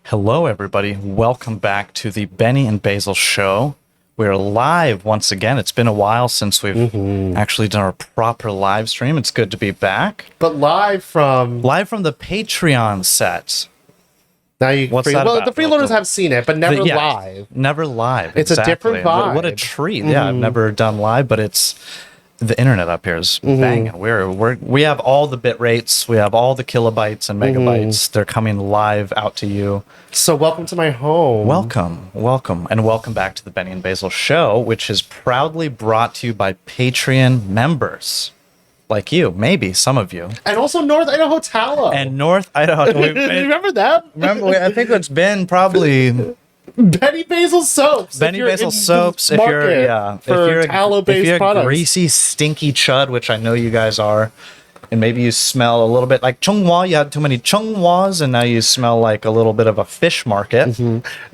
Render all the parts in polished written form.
Hello, everybody. Welcome back to the Benny and Basil show. We're live once again. It's been a while since we've actually done a proper live stream. It's good to be back. But live from the Patreon set. Now you What's that about? the freeloaders have seen it, but never live. Never live. It's a different vibe. What a treat. Yeah, I've never done live, but it's the internet up here is banging. We have all the bit rates, we have all the kilobytes and megabytes. They're coming live out to you. So welcome to my home. Welcome, and welcome back to the Benny and Basil show, which is proudly brought to you by Patreon members. Like you, maybe some of you. And also North Idaho Tallow. And North Idaho. Remember that? I think it's been probably Benni Basil soaps. Benni Basil soaps. If you're tallow-based products. Greasy, stinky chud, which I know you guys are, and maybe you smell a little bit like Chunghwa. You had too many Chunghwas, and now you smell like a little bit of a fish market.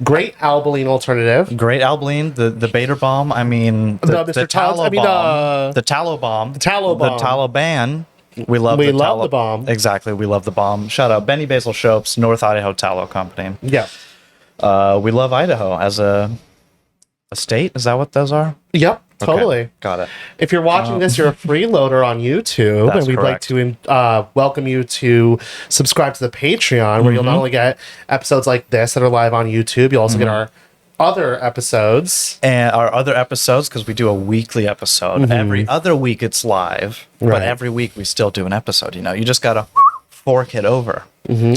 Great albaline alternative. Great albaline, the Bader bomb. I mean, the tallow bomb. The tallow bomb. The tallow bomb. The tallow ban. We love the bomb. Exactly, we love the bomb. Shout out Benni Basil Soaps, North Idaho Tallow Company. Yeah. We love Idaho as a state. Is that what those are? Yep, totally. Okay, got it. If you're watching this, you're a freeloader on YouTube, That's and we'd correct. like to welcome you to subscribe to the Patreon, where you'll not only get episodes like this that are live on YouTube, you'll also get our other episodes. And our other episodes, because we do a weekly episode. Every other week it's live, but Right. every week we still do an episode. You know, you just gotta fork it over.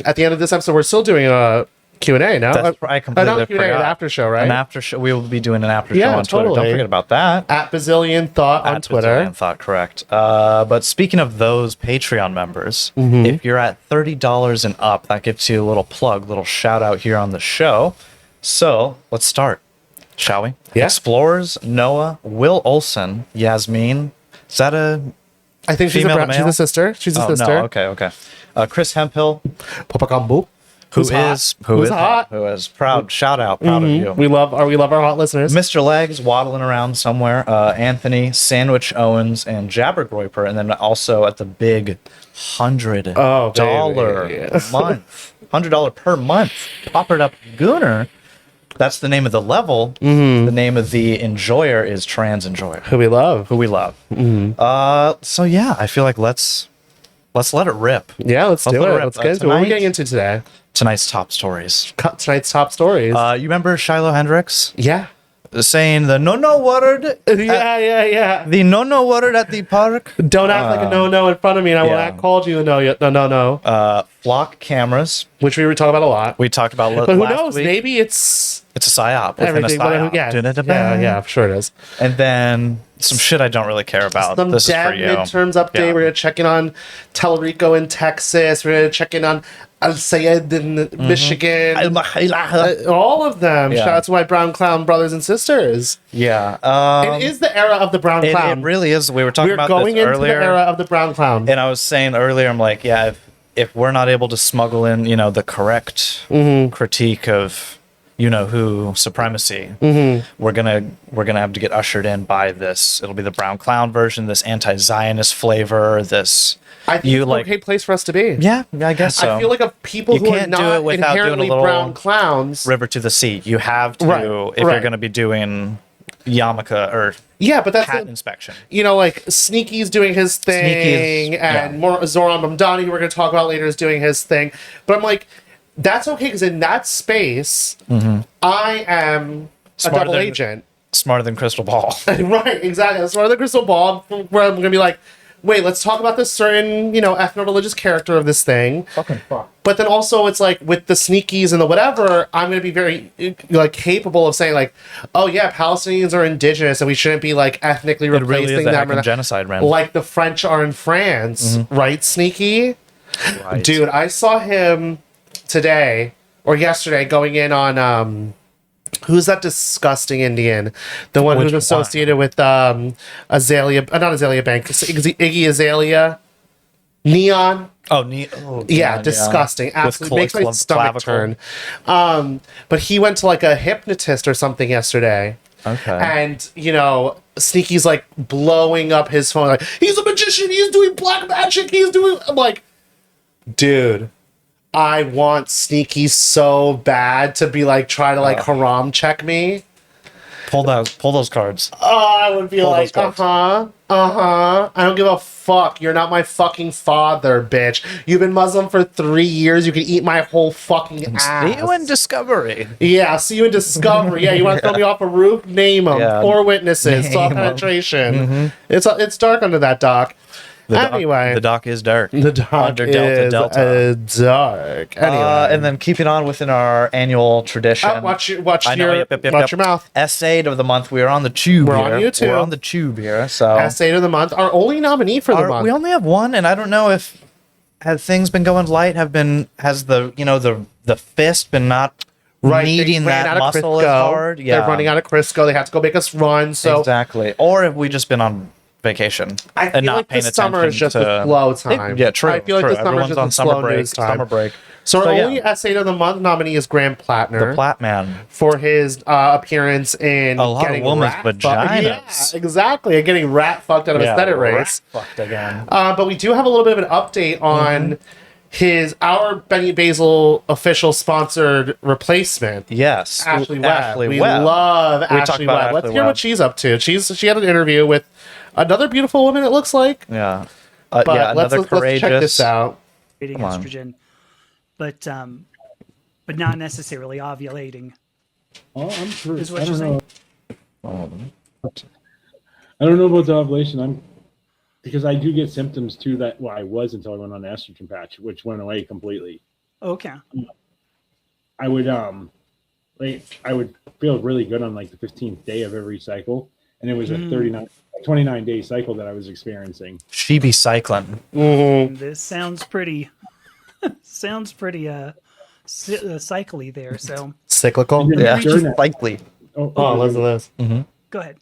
At the end of this episode, we're still doing a Q&A now. I completely not Q&A, an forgot. after show, right? An after show. We will be doing an after Yeah, show on Twitter. totally. Don't forget about that. At Bazillion Thought on At Twitter. Bazillion Thought, correct. But speaking of those Patreon members, if you're at $30 and up, that gives you a little plug, little shout out here on the show. So let's start, shall we? Yeah. Explorers, Noah, Will Olson, Yasmin. Is that a I think she's female to she's male? a sister. She's a Oh, sister. no, okay. Chris Hemphill, Popakambu. who's hot. proud. Shout out, proud of you. We love our hot listeners. Mr. Legs waddling around somewhere. Anthony, Sandwich Owens, and Jabbergroiper, and then also at the big $100 baby. month, $100 per month. Poppered Up Gooner. That's the name of the level. The name of the enjoyer is Trans Enjoyer, Who we love. who we love. So yeah, I feel like let's let it rip. Yeah, let's do let it. rip. Let's get into it. What are we getting into today? Tonight's top stories. Tonight's top stories. You remember Shiloh Hendrix yeah. saying the no word? Yeah. The no word at the park. Don't act like a no in front of me, and I will yeah. not call you a no. Flock cameras. Which we were talking about a lot. We talked about But who last knows? week. Maybe it's It's a psyop within everything. a psyop. Yeah, sure it is. And then some shit I don't really care about. Some This is for dad you. midterms update. Yeah. We're gonna check in on Telerico in Texas. We're gonna check in on Al Sayed in Michigan. All of them. Yeah. Shout out to my brown clown brothers and sisters. Yeah. It is the era of the brown It clown. really is. We were talking We're about going this into earlier. the era of the brown clown. And I was saying earlier, I'm like, yeah, if we're not able to smuggle in, the correct critique of who supremacy, we're gonna have to get ushered in by this. It'll be the brown clown version, this anti-Zionist flavor, this. I think it's an okay place for us to be. Yeah, I guess so. I feel like of people You who are can't do not it without doing a inherently little brown clowns. river to the sea. You have to Right, if you're right. going to be doing yarmulke or Yeah, but that's hat inspection. like Sneaky's doing his thing, and more Zoran Mamdani, who we're going to talk about later, is doing his thing. But I'm like, that's okay because in that space, I am Smarter a double than- agent. Smarter than crystal ball. Right, exactly. That's part of the crystal ball where I'm going to be like, wait, let's talk about this certain, ethno-religious character of this thing. Fucking fuck. But then also it's like with the Sneakies and the whatever, I'm going to be very capable of saying like, oh yeah, Palestinians are indigenous and we shouldn't be like ethnically It replacing really is a them. heckin' genocide, Ren. Like the French are in France, right, Sneaky? Right. Dude, I saw him today or yesterday going in on who's that disgusting Indian? The one Which who's associated with Azalea, not Azalea Bank, Iggy Azalea, Neon. Yeah, disgusting. Absolutely makes my stomach turn. But he went to like a hypnotist or something yesterday. Okay. And Sneaky's like blowing up his phone, like he's a magician. He's doing black magic. I'm like, dude, I want Sneaky so bad to be like, try to like haram check me. Pull those cards. I would be like, I don't give a fuck. You're not my fucking father, bitch. You've been Muslim for 3 years. You can eat my whole fucking ass. See you in Discovery. Yeah, see you in Discovery. Yeah, you want to throw me off a roof? Name them. Yeah. 4 witnesses. Saw penetration. Mm-hmm. It's dark under that dock. Anyway, the dock is dark. The dock under Delta. Dark. Anyway, and then keeping on within our annual tradition. Watch your mouth. S8 of the month. We are on the tube. We're on YouTube. We're on the tube here. So S8 of the month. Our only nominee for the month. We only have one, and I don't know if have things been going light. Has the fist been not needing that muscle as hard? Yeah, they're running out of Crisco. They have to go make us run. So exactly. Or have we just been on vacation I feel like this summer is just a slow time. True. I feel like this summer is just on a slow news time. Summer break. So our only S8 of the month nominee is Graham Plattner. The Plattman. For his appearance in a lot of women's vaginas. Yeah, exactly. And getting rat fucked out of a Senate race. Fucked again. But we do have a little bit of an update on our Benni Basil official sponsored replacement. Yes. Ashley Webb. We love Ashley Webb. Let's hear what she's up to. She had an interview with another beautiful woman, it looks like. Yeah. But let's check this out. Estrogen, but not necessarily ovulating. Oh, I'm sure. Is what you're saying? I don't know about the ovulation. Because I do get symptoms too that I was until I went on the estrogen patch, which went away completely. Okay. I would I would feel really good on like the 15th day of every cycle, and it was a 29-day cycle that I was experiencing. She be cycling. Mm-hmm. This sounds pretty cycly there. So cyclical. Yeah, cycly. Listen to this. Mm-hmm. Go ahead.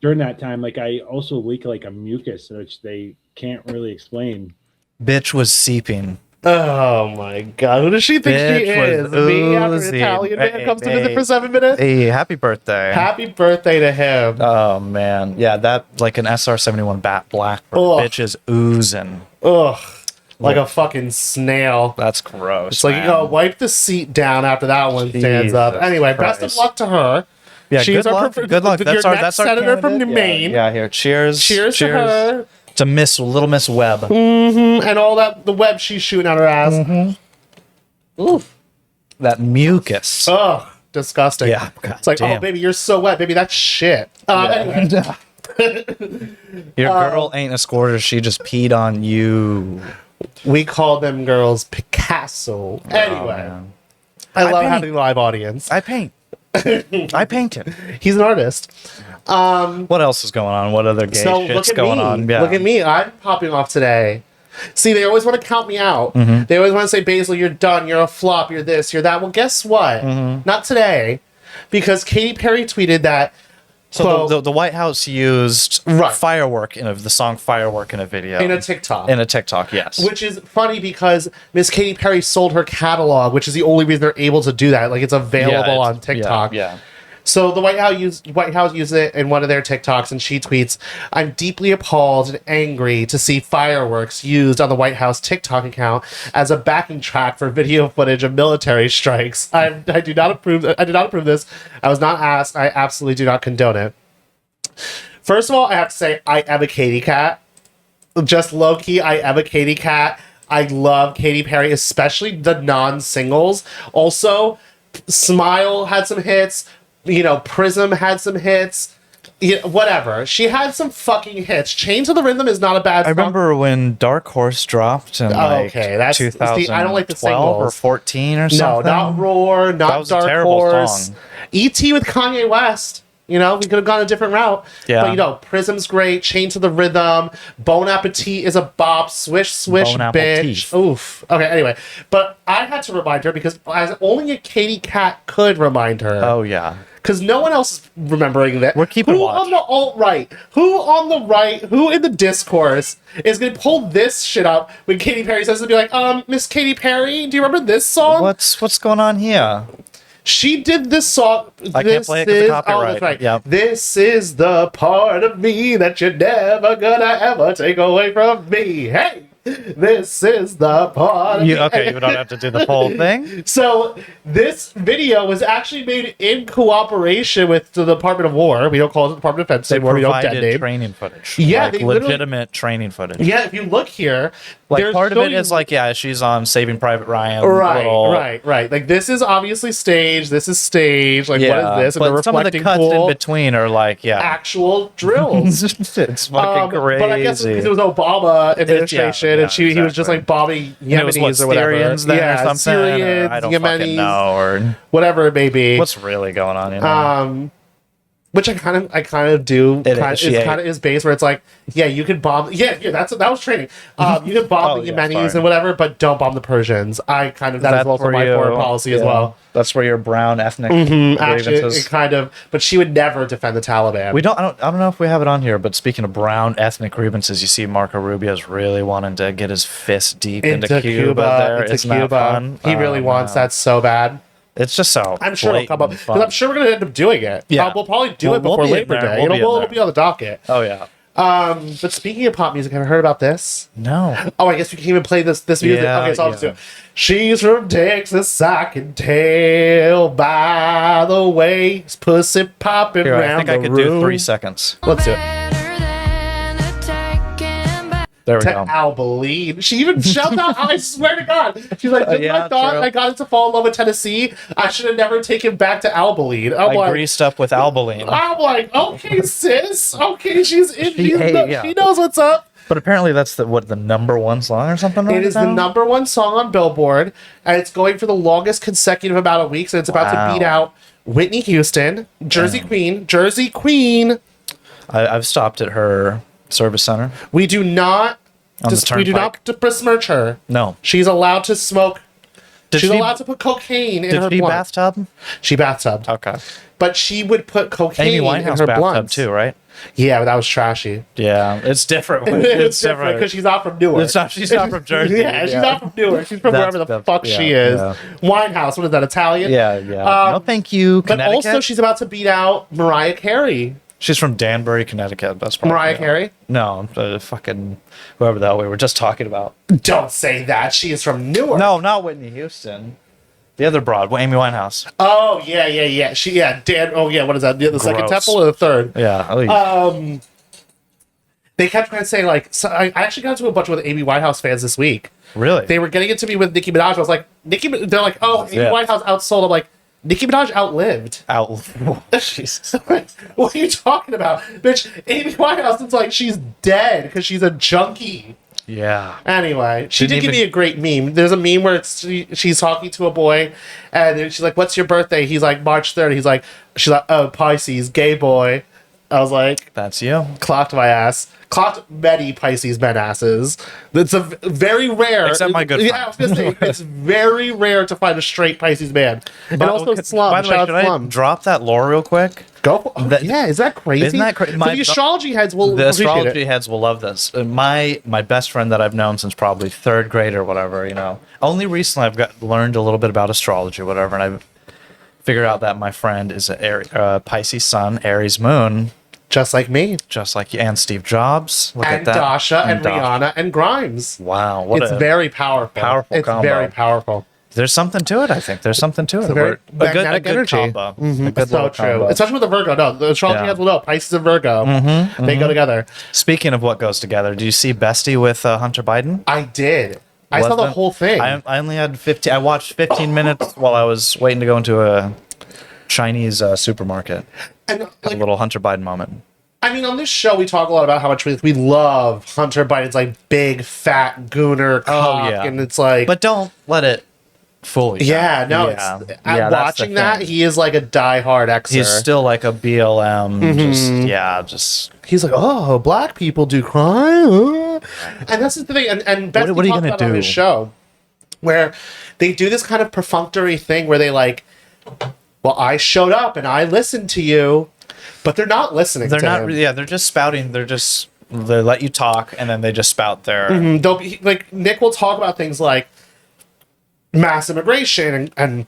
During that time, like I also leak like a mucus, which they can't really explain. Bitch was seeping. Oh my god, who does she think she is? Me after an Italian man comes to visit for 7 minutes? Hey, happy birthday. Happy birthday to him. Oh man. Yeah, that like an SR-71 Bat Black bitch is oozing. Ugh. Like a fucking snail. That's gross. It's like, you gotta wipe the seat down after that one stands up. Anyway, best of luck to her. Yeah, good luck. Good luck. That's our senator from Maine. Yeah, here. Cheers. Cheers to her. To Little Miss Webb. Mm-hmm. And all the web she's shooting out her ass. Mm-hmm. Oof. That mucus. Ugh. Disgusting. Yeah. God, it's like, oh, baby, you're so wet. Baby, that's shit. Anyway. Your girl ain't a squirter. She just peed on you. We call them girls Picasso. Anyway. I love having a live audience. I paint. I painted. He's an artist. What else is going on? What other gay shit's going on? Yeah. Look at me. I'm popping off today. See, they always want to count me out. Mm-hmm. They always want to say, Basil, you're done. You're a flop. You're this. You're that. Well, guess what? Mm-hmm. Not today. Because Katy Perry tweeted that. So the White House used Firework the song Firework in a video. In a TikTok. Yes. Which is funny because Miss Katy Perry sold her catalog, which is the only reason they're able to do that. Like, it's available on TikTok. Yeah. So the White House used it in one of their TikToks, and she tweets, "I'm deeply appalled and angry to see fireworks used on the White House TikTok account as a backing track for video footage of military strikes. I do not approve. I did not approve this. I was not asked. I absolutely do not condone it." First of all, I have to say I am a Katy cat. Just low key, I am a Katy cat. I love Katy Perry, especially the non-singles. Also, Smile had some hits. Prism had some hits. Whatever. She had some fucking hits. Chain to the Rhythm is not a bad song. I remember when Dark Horse dropped in that's 2012 I don't like the singles. Or 14 or something. No, not Roar, not Dark Horse. Song. E.T. with Kanye West. We could have gone a different route. Yeah. But, Prism's great. Chain to the Rhythm. Bon Appetit is a bop. Swish, swish, bon bitch. Oof. Okay, anyway. But I had to remind her because as only a Katy cat could remind her. Oh, yeah. Because no one else is remembering that. We're keeping watch. Who on the alt-right? Who on the right? Who in the discourse is going to pull this shit up when Katy Perry says to be like, Miss Katy Perry, do you remember this song? What's going on here? She did this song. I can't play it because of copyright. That's right. Yep. This is the part of me that you're never gonna ever take away from me. Hey! This is the part. You don't have to do the whole thing. So this video was actually made in cooperation with the Department of War. We don't call it the Department of Defense They anymore. We don't provided detonate. training footage. Yeah, like they literally- legitimate training footage. Yeah, if you look here, Like there's part of it showing- is like, yeah, she's on Saving Private Ryan. Right. Like this is obviously staged. This is staged. Like what is this? And but the some of the reflecting cuts pool, in between are like, yeah, actual drills. it's fucking crazy. But I guess because it was Obama administration, and he was just exactly. like bombing And it was, Yemenis or whatever. Syrians then or something? Syrians, Or I don't Yemenis, fucking know. Or whatever it may be. what's really going on? You know? Which I kind of do. It Kind of is based where it's like, yeah, you can bomb. Yeah, that was training. You can bomb the Yemenis and whatever, but don't bomb the Persians. That is also my foreign policy as well. That's where your brown ethnic Actually, grievances. it kind of. But she would never defend the Taliban. I don't know if we have it on here, but speaking of brown ethnic grievances, you see Marco Rubio's really wanting to get his fist deep into Cuba. There, isn't that fun? He really wants that so bad. It's just so. I'm sure it'll come up fun. because I'm sure we're gonna end up doing it. Yeah. We'll probably do it We'll before be in Labor there. Day. We'll It'll be on the docket. Oh yeah. But speaking of pop music, have you heard about this? No. Oh, I guess we can even play this music. Yeah, Okay, so I'll just do it. She's from Texas, I can tell by the way it's pussy popping Here, around I think I could room. do 3 seconds. Let's do it. There we To go. Albaline. She even shouted out, I swear to God. She's like, just when I thought true. I got into fall in love with Tennessee, I should have never taken back to Albaline. I greased up with Albaline. I'm like, okay, sis. Okay, she's in. She knows what's up. But apparently that's the #1 song or something. It is the #1 song on Billboard, and it's going for the longest consecutive amount of weeks, and it's about to beat out Whitney Houston, Jersey Queen. I've stopped at her service center. We do not besmirch her. No. She's allowed to smoke. She's she- allowed to put cocaine in her Did she blunt. bathtub? She bathtubed. Okay. But she would put cocaine Amy in Winehouse her bathtub blunts. too, right? Yeah, but that was trashy. Yeah, it's different. It's different because she's not from Newark. She's not from Jersey. Yeah, she's not from Newark. She's from That's wherever the the- fuck yeah, she is. yeah. Winehouse. What is that? Italian? Yeah. No, thank you. But Connecticut? also, she's about to beat out Mariah Carey. She's from Danbury, Connecticut. That's probably Mariah Carey? No, fucking whoever the hell we were just talking about. Don't say that. She is from Newark. No, not Whitney Houston. The other broad, Amy Winehouse. Oh, yeah. What is that? The second Gross. temple or the third? Yeah. They kept trying to say, like, so I actually got into a bunch with Amy Winehouse fans this week. Really? They were getting into me with Nicki Minaj. I was like, they're like, oh, Amy Yeah. Winehouse outsold. I'm like, Nicki Minaj outlived. Jesus. What are you talking about? Bitch, Amy Winehouse is like, she's dead because she's a junkie. Yeah. Anyway, she Didn't did give even- me a great meme. There's a meme where she's talking to a boy, and she's like, "What's your birthday?" He's like, "March 3rd." She's like, "Oh, Pisces, gay boy." I was like, That's you. clocked my ass. Clocked many Pisces men asses. It's a very rare. Except my good Yeah, I was gonna say it's very rare to find a straight Pisces man. And also Slum. By the way, Shout should out I Slum. drop that lore real quick? Go. For, yeah, is that crazy? Isn't that crazy? The astrology heads will The appreciate astrology it. heads will love this. My best friend that I've known since probably 3rd grade or whatever, only recently I've learned a little bit about astrology, whatever, and I've figured out that my friend is a Pisces sun, Aries moon, Just like me. just like you, and Steve Jobs. Look And at that. Dasha and Dasha. Rihanna and Grimes. Wow, It's very powerful. powerful It's combo. very powerful. There's something to it. I think there's something to it. very A good magnetic energy. combo. A good So little true. combo. Especially with the Virgo. No, the astrology Yeah. heads will know. Pisces and Virgo. They go together. Speaking of what goes together, do you see Bestie with Hunter Biden? I did. I saw the Wasn't- whole thing. I only had 15. I watched 15 minutes while I was waiting to go into a Chinese supermarket. and A like, little Hunter Biden moment. I mean, on this show, we talk a lot about how much we love Hunter Biden's like big, fat gooner cock, yeah. and it's like, But don't let it fool you. yeah, no, Yeah. it's Yeah, that's watching the that, thing. he is like a diehard Xer. He's still like a BLM. Just He's like, oh, black people do crime, and that's the thing. And Betsy what are you talked gonna about on do? this show, where they do this kind of perfunctory thing where they like, well, I showed up and I listened to you, but they're not listening. they're to not. him. Yeah, they're just spouting. They let you talk and then they just spout their. They'll be like, Nick will talk about things like mass immigration and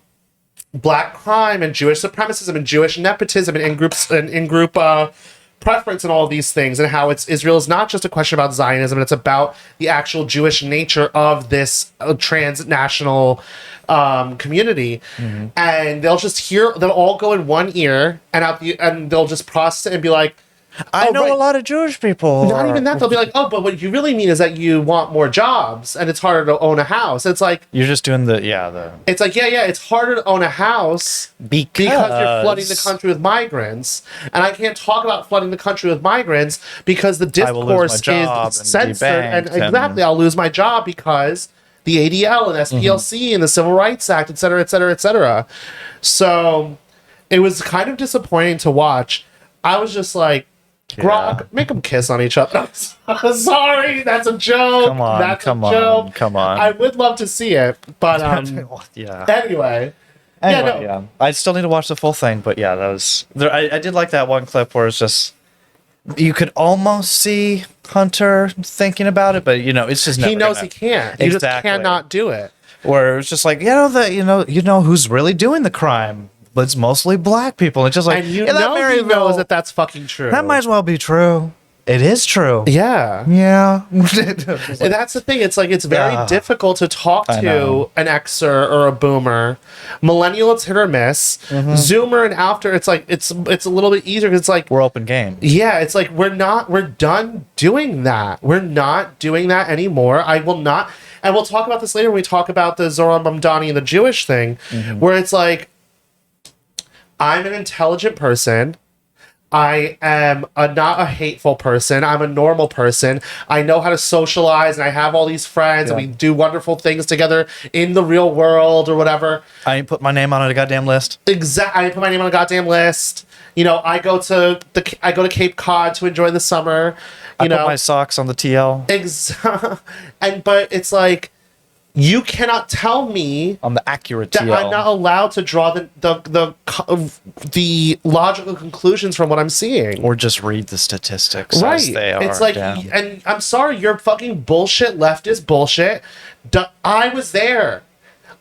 black crime and Jewish supremacism and Jewish nepotism and in-group preference in all of these things, and how Israel is not just a question about Zionism, it's about the actual Jewish nature of this transnational community. And they'll all go in one ear, and they'll just process it and be like, I know a lot of Jewish people. Not even that. They'll be like, oh, but what you really mean is that you want more jobs and it's harder to own a house. It's like... You're just doing It's like, it's harder to own a house because you're flooding the country with migrants. And I can't talk about flooding the country with migrants because the discourse is censored. And exactly, I'll lose my job because the ADL and SPLC and the Civil Rights Act, et cetera, et cetera, et cetera. So it was kind of disappointing to watch. I was just like, Grok, make them kiss on each other. Sorry, that's a joke. Come on. I would love to see it, but Anyway, I still need to watch the full thing, but that was. I did like that one clip where it's just you could almost see Hunter thinking about it, but it's just never he knows he can't. He just cannot do it. Or it's just like you know who's really doing the crime. But it's mostly black people. It's just like, and he knows that that's fucking true. That might as well be true. It is true. Yeah. And that's the thing. It's like, it's very difficult to talk to an Xer or a boomer. Millennial, it's hit or miss. Zoomer and after, it's like, it's a little bit easier because it's like... We're open game. Yeah, it's like, we're done doing that. We're not doing that anymore. I will not... And we'll talk about this later when we talk about the Zoran Mamdani and the Jewish thing, where it's like, I'm an intelligent person. I am not a hateful person. I'm a normal person. I know how to socialize, and I have all these friends, and we do wonderful things together in the real world or whatever. I ain't put my name on a goddamn list. Exactly. I ain't put my name on a goddamn list. I go to Cape Cod to enjoy the summer. I put my socks on the TL. But it's like, you cannot tell me on the accurate that I'm not allowed to draw the logical conclusions from what I'm seeing, or just read the statistics as they are. It's like, and I'm sorry, you're fucking bullshit. Leftist bullshit. I was there.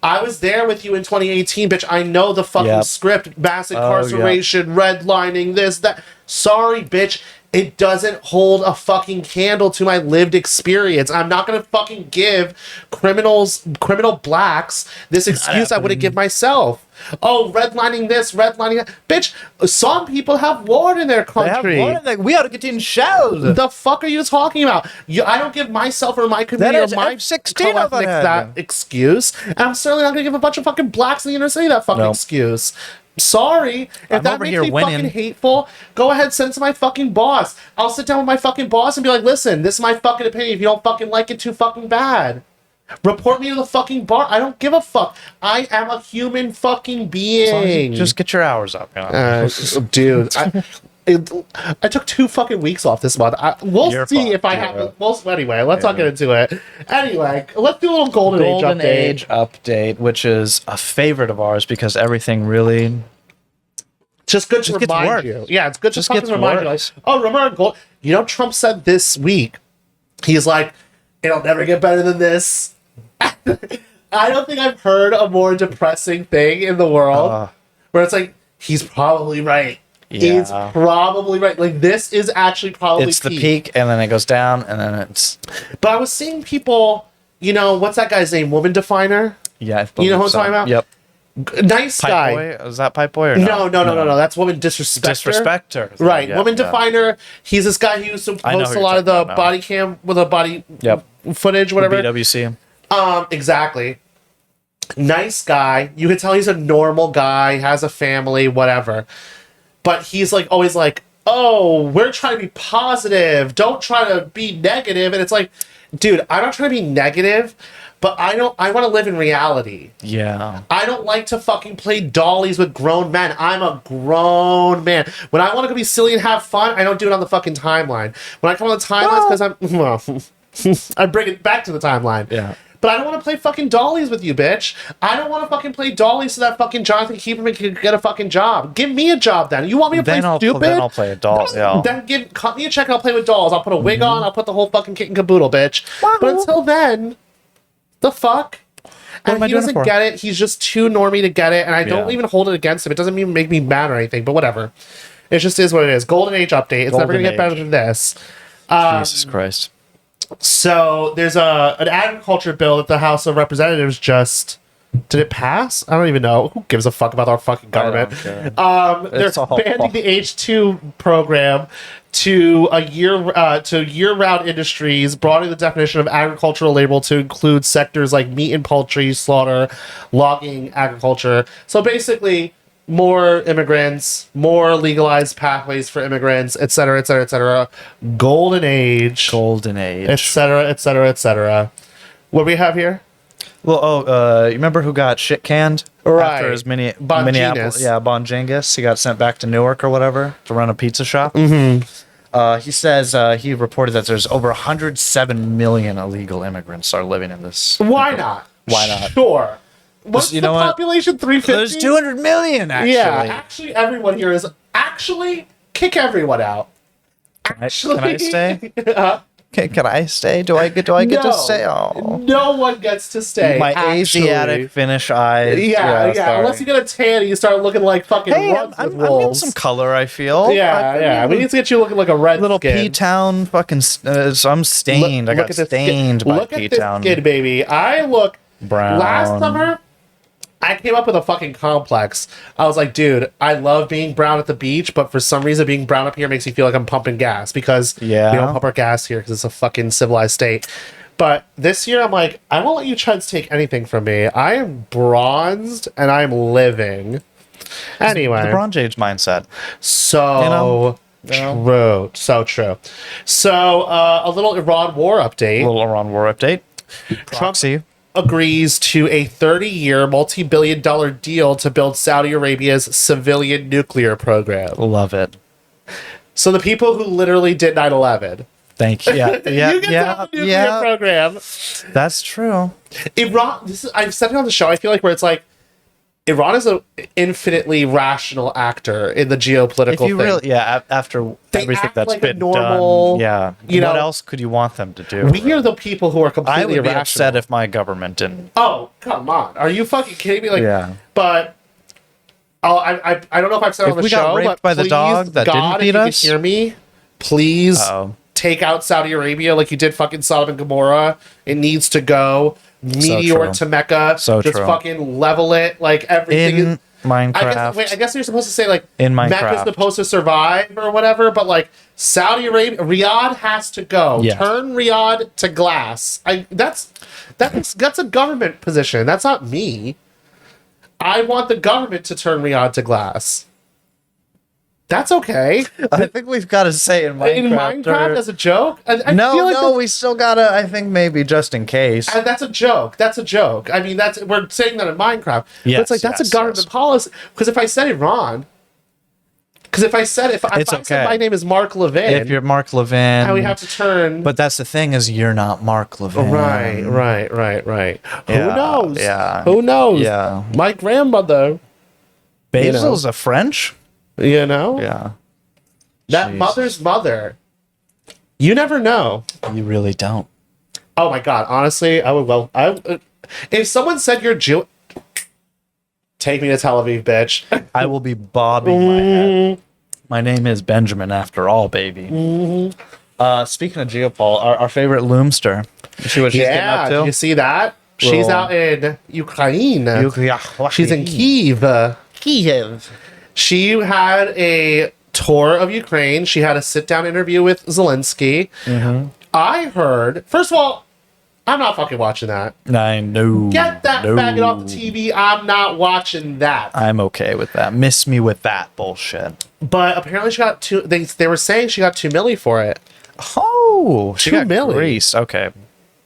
I was there with you in 2018, bitch. I know the fucking script. Mass incarceration, redlining, this, that. Sorry, bitch. It doesn't hold a fucking candle to my lived experience. I'm not gonna fucking give criminal blacks this excuse I wouldn't give myself. Oh, redlining this, redlining that. Bitch, some people have war in their country. We ought to get in shells. The fuck are you talking about? I don't give myself or my community or my co-ethnics that excuse. And I'm certainly not gonna give a bunch of fucking blacks in the inner city that fucking excuse. Sorry, if that makes me fucking hateful, go ahead, send it to my fucking boss. I'll sit down with my fucking boss and be like, listen, this is my fucking opinion. If you don't fucking like it, too fucking bad. Report me to the fucking bar. I don't give a fuck. I am a human fucking being. Just get your hours up. Dude, I took 2 fucking weeks off this month. We'll see if I have... Anyway, let's not get into it. Anyway, let's do a little Golden Age update, which is a favorite of ours because everything really... Just good to remind you. Yeah, it's good to fucking remind you. Like, oh, remember Gold... Trump said this week, he's like, it'll never get better than this. I don't think I've heard a more depressing thing in the world where it's like, he's probably right. Yeah. He's probably right. Like, this is actually probably the peak, and then it goes down, and then it's... But I was seeing people, what's that guy's name? Woman Definer? Yeah. You know who I'm talking about? Yep. Nice Pipe guy. Boy? Is that Pipe Boy or no? No. That's Woman Disrespecter. Disrespecter. Right. Woman Definer. He's this guy who used to post a lot of the body cam with a body footage, whatever. BWC. Exactly. Nice guy. You can tell he's a normal guy, has a family, whatever. But he's like always like, oh, we're trying to be positive. Don't try to be negative. And it's like, dude, I'm not trying to be negative, but I want to live in reality. Yeah. I don't like to fucking play dollies with grown men. I'm a grown man. When I want to go be silly and have fun, I don't do it on the fucking timeline. When I come on the timeline, it's because I bring it back to the timeline. Yeah. But I don't want to play fucking dollies with you, bitch. I don't want to fucking play dollies so that fucking Jonathan Keeperman can get a fucking job. Give me a job then. You want me to play stupid? Then I'll play a doll. Yeah. Then cut me a check and I'll play with dolls. I'll put a wig on. I'll put the whole fucking kit and caboodle, bitch. But until then, the fuck? And he doesn't get it. He's just too normie to get it. And I don't even hold it against him. It doesn't even make me mad or anything, but whatever. It just is what it is. Golden Age update. It's never Golden going to get better Age. than this. Jesus Christ. So there's an agriculture bill that the House of Representatives just... Did it pass? I don't even know. Who gives a fuck about our fucking government? They're It's all expanding the H2 program to year-round industries, broadening the definition of agricultural labor to include sectors like meat and poultry, slaughter, logging, agriculture. So basically, more immigrants, more legalized pathways for immigrants, et cetera, et cetera, et cetera. Golden Age, et cetera, et cetera, et cetera. What do we have here? Well, you remember who got shit canned after his Minneapolis? Yeah, Bonjingus. He got sent back to Newark or whatever to run a pizza shop. He says he reported that there's over 107 million illegal immigrants are living in this. Why not? Why not? Sure. What's the population? 350? There's 200 million, actually. Yeah, actually, everyone here is... Actually, kick everyone out. Can I stay? Can I stay? Do I get to stay? Oh. No one gets to stay. My Asiatic Finnish eyes. Yeah. Unless you get a tan and you start looking like fucking I'm getting some color, I feel. Yeah. We need to get you looking like a red little skin. P-Town fucking... so I'm stained. I got stained by P-Town. P-Town. Look at this skin, baby. I look... Brown. Last summer... I came up with a fucking complex. I was like, dude, I love being brown at the beach, but for some reason being brown up here makes me feel like I'm pumping gas because we don't pump our gas here because it's a fucking civilized state. But this year I'm like, I won't let you chuds take anything from me. I am bronzed and I'm living. Anyway. The Bronze Age mindset. So true. So true. So a little Iran war update. Proxy. Agrees to a 30-year, multi-billion-dollar deal to build Saudi Arabia's civilian nuclear program. Love it. So the people who literally did 9/11. Thank you. Yeah, you can tell the nuclear program. That's true. Iran. I've said it on the show. I feel like where it's like Iran is an infinitely rational actor in the geopolitical thing. Really, after everything that's like been normal, done, what else could you want them to do? We are the people who are completely irrational. I would be irrational. upset if my government didn't. Oh, come on. Are you fucking kidding me? But I don't know if I've said it on the show, got raped but by the dog that didn't beat us, if you can hear me, please take out Saudi Arabia like you did fucking Sodom and Gomorrah. It needs to go. Meteor to Mecca. Fucking level it. Like everything in Minecraft. I guess you're supposed to say like in Minecraft. Mecca's supposed to survive or whatever, but like Saudi Arabia, Riyadh has to go. Yes. Turn Riyadh to glass. That's a government position. That's not me. I want the government to turn Riyadh to glass. That's okay. I think we've got to say in Minecraft as a joke. We still gotta. I think maybe just in case. And that's a joke. I mean, we're saying that in Minecraft. Yes, but it's like that's a government policy. Because if I said Iran, if I said my name is Mark Levin, if you're Mark Levin, and we have to turn. But that's the thing is you're not Mark Levin. Right. Who knows? Yeah. Who knows? Yeah. My grandmother. Basil's a French. Yeah. That mother's mother. You never know. You really don't. Oh my god! Honestly, I would. If someone said you're Jew, take me to Tel Aviv, bitch. I will be bobbing my head. My name is Benjamin, after all, baby. Speaking of Geopol, our favorite Loomster. You see what she's getting up to? Did you see that? She's out in Ukraine. She's in Kyiv. She had a tour of Ukraine. She had a sit-down interview with Zelensky. I heard... First of all, I'm not fucking watching that. I know. Get that faggot off the TV. I'm not watching that. I'm okay with that. Miss me with that bullshit. But apparently she got two... They were saying she got $2 million for it. Oh, she got $2 million. Grease. Okay.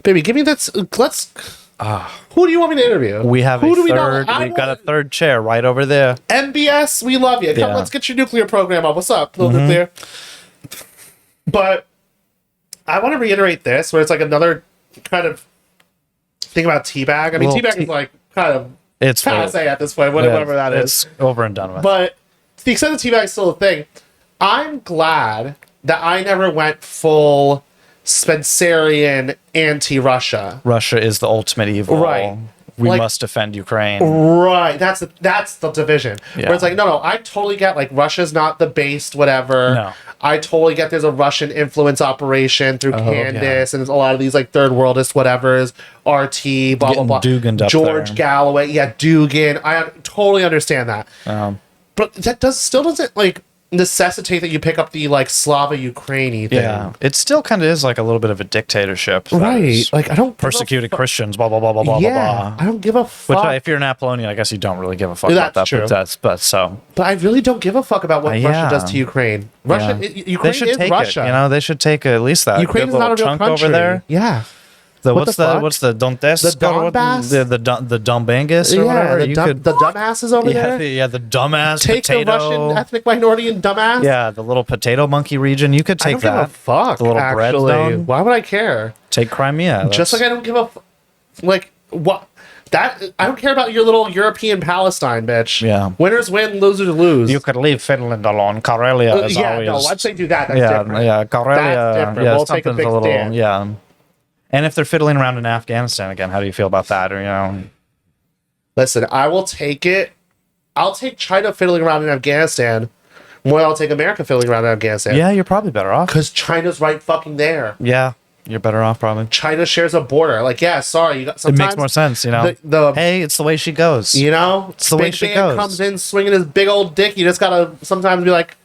Baby, give me that... Let's... who do you want me to interview? We have we've got a third chair right over there. MBS, we love you. Come, let's get your nuclear program up. What's up, little nuclear? But I want to reiterate this, where it's like another kind of thing about Teabag. I mean, Teabag is like kind of passe at this point, whatever that is. It's over and done with. But to the extent that Teabag is still a thing, I'm glad that I never went full Spencerian anti-Russia. Russia is the ultimate evil. Right. we like, must defend Ukraine. Right. That's the division. Yeah. Where it's like, no, I totally get like Russia's not the based whatever. No. I totally get there's a Russian influence operation through Candace and there's a lot of these like third worldist whatevers, RT, blah blah blah. Duganed up George there. Galloway, yeah, Dugan. I totally understand that. But that doesn't like necessitate that you pick up the like Slava Ukraini thing. Yeah, it still kind of is like a little bit of a dictatorship, that Right. is Like I don't persecuted Christians, blah blah blah blah blah Yeah. blah. I don't give a Which, fuck. if you're an Apollonian, I guess you don't really give a fuck That's about that. true. But I really don't give a fuck about what Russia yeah. does to Ukraine. Russia, Yeah. Ukraine they should is take Russia. it. You know, they should take at least that Ukraine good is little not a real chunk country. over there. Yeah. The, What the fuck? what's the Donetsk? The Donbass? The Donbangus or Yeah, whatever. the dumbasses over yeah, there. yeah, the dumbass Take potato. the Russian ethnic minority and dumbass. Yeah, the little potato monkey region. You could I take don't that. give a fuck. The little bread actually. zone. Why would I care? Take Crimea. Just like I don't give a like what that I don't care about your little European Palestine, bitch. Yeah. Winners win, losers lose. You could leave Finland alone. Karelia is yeah, always. no, once they do that, that's yeah, different. yeah, Karelia. That's different. Yeah, We'll take a something's big little. stand. Yeah. And if they're fiddling around in Afghanistan again, how do you feel about that? Or Listen, I will take it. I'll take China fiddling around in Afghanistan more than I'll take America fiddling around in Afghanistan. yeah, you're probably better off. Because China's right fucking there. Yeah, you're better off probably. China shares a border. Like, yeah, sorry, you got It sometimes makes more sense, you know. the Hey, it's the way she goes. you know, It's the way big she man goes. comes in swinging his big old dick. You just gotta sometimes be like,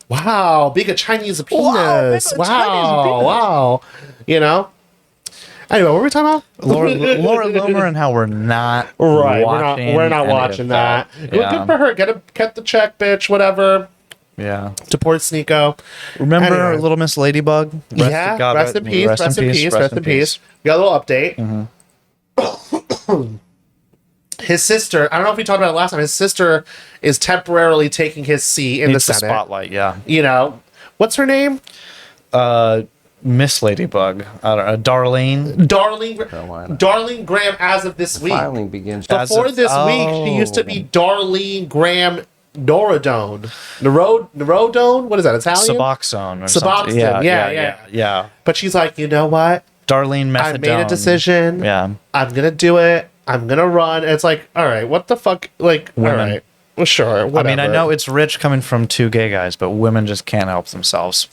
wow, big a Chinese penis. big a Wow, Chinese penis. wow. You know. Anyway, what were we talking about? Laura Loomer and how we're not Right, watching we're not any of watching that. Yeah. Good for her. Get the check, bitch. Whatever. Yeah. Support Sneeko. Remember Anyway. Little Miss Ladybug? Yeah, rest in peace, rest in peace, rest in peace. We got a little update. His sister, I don't know if we talked about it last time, his sister is temporarily taking his seat in Needs the the Senate. spotlight, yeah. You know, what's her name? Miss Ladybug. I don't know. Darlene. Darlene Graham as of this week. Filing begins. Before this week, she used to be Darlene Graham Norodone. Norodone? What is that, Italian? Suboxone or Suboxone, something. yeah. But she's like, you know what? Darlene Methadone. I made a decision. Yeah. I'm gonna do it. I'm gonna run. And it's like, all right, what the fuck? Like, Women. all right, well, sure, whatever. I mean, I know it's rich coming from two gay guys, but women just can't help themselves.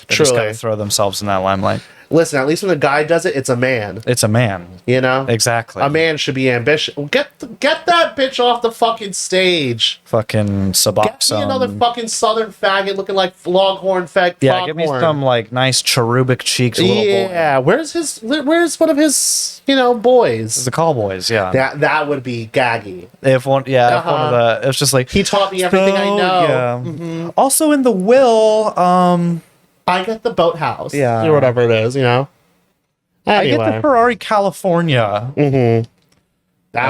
They just Truly. gotta throw themselves in that limelight. Listen, at least when the guy does it, it's a man. It's a man. You know, Exactly. a man should be ambitious. Get that bitch off the fucking stage. Fucking Get me Suboxone. another fucking southern faggot looking like Longhorn fag. Yeah, give me Foghorn. some like nice cherubic cheeks little boy. Yeah, where's one of his boys? The call boys, yeah. That would be gaggy. If one of the, it's just like He taught me everything I know. Yeah. Also in the will, I get the boathouse. Yeah. Or whatever it is, you know. I Anyway, get the Ferrari California. that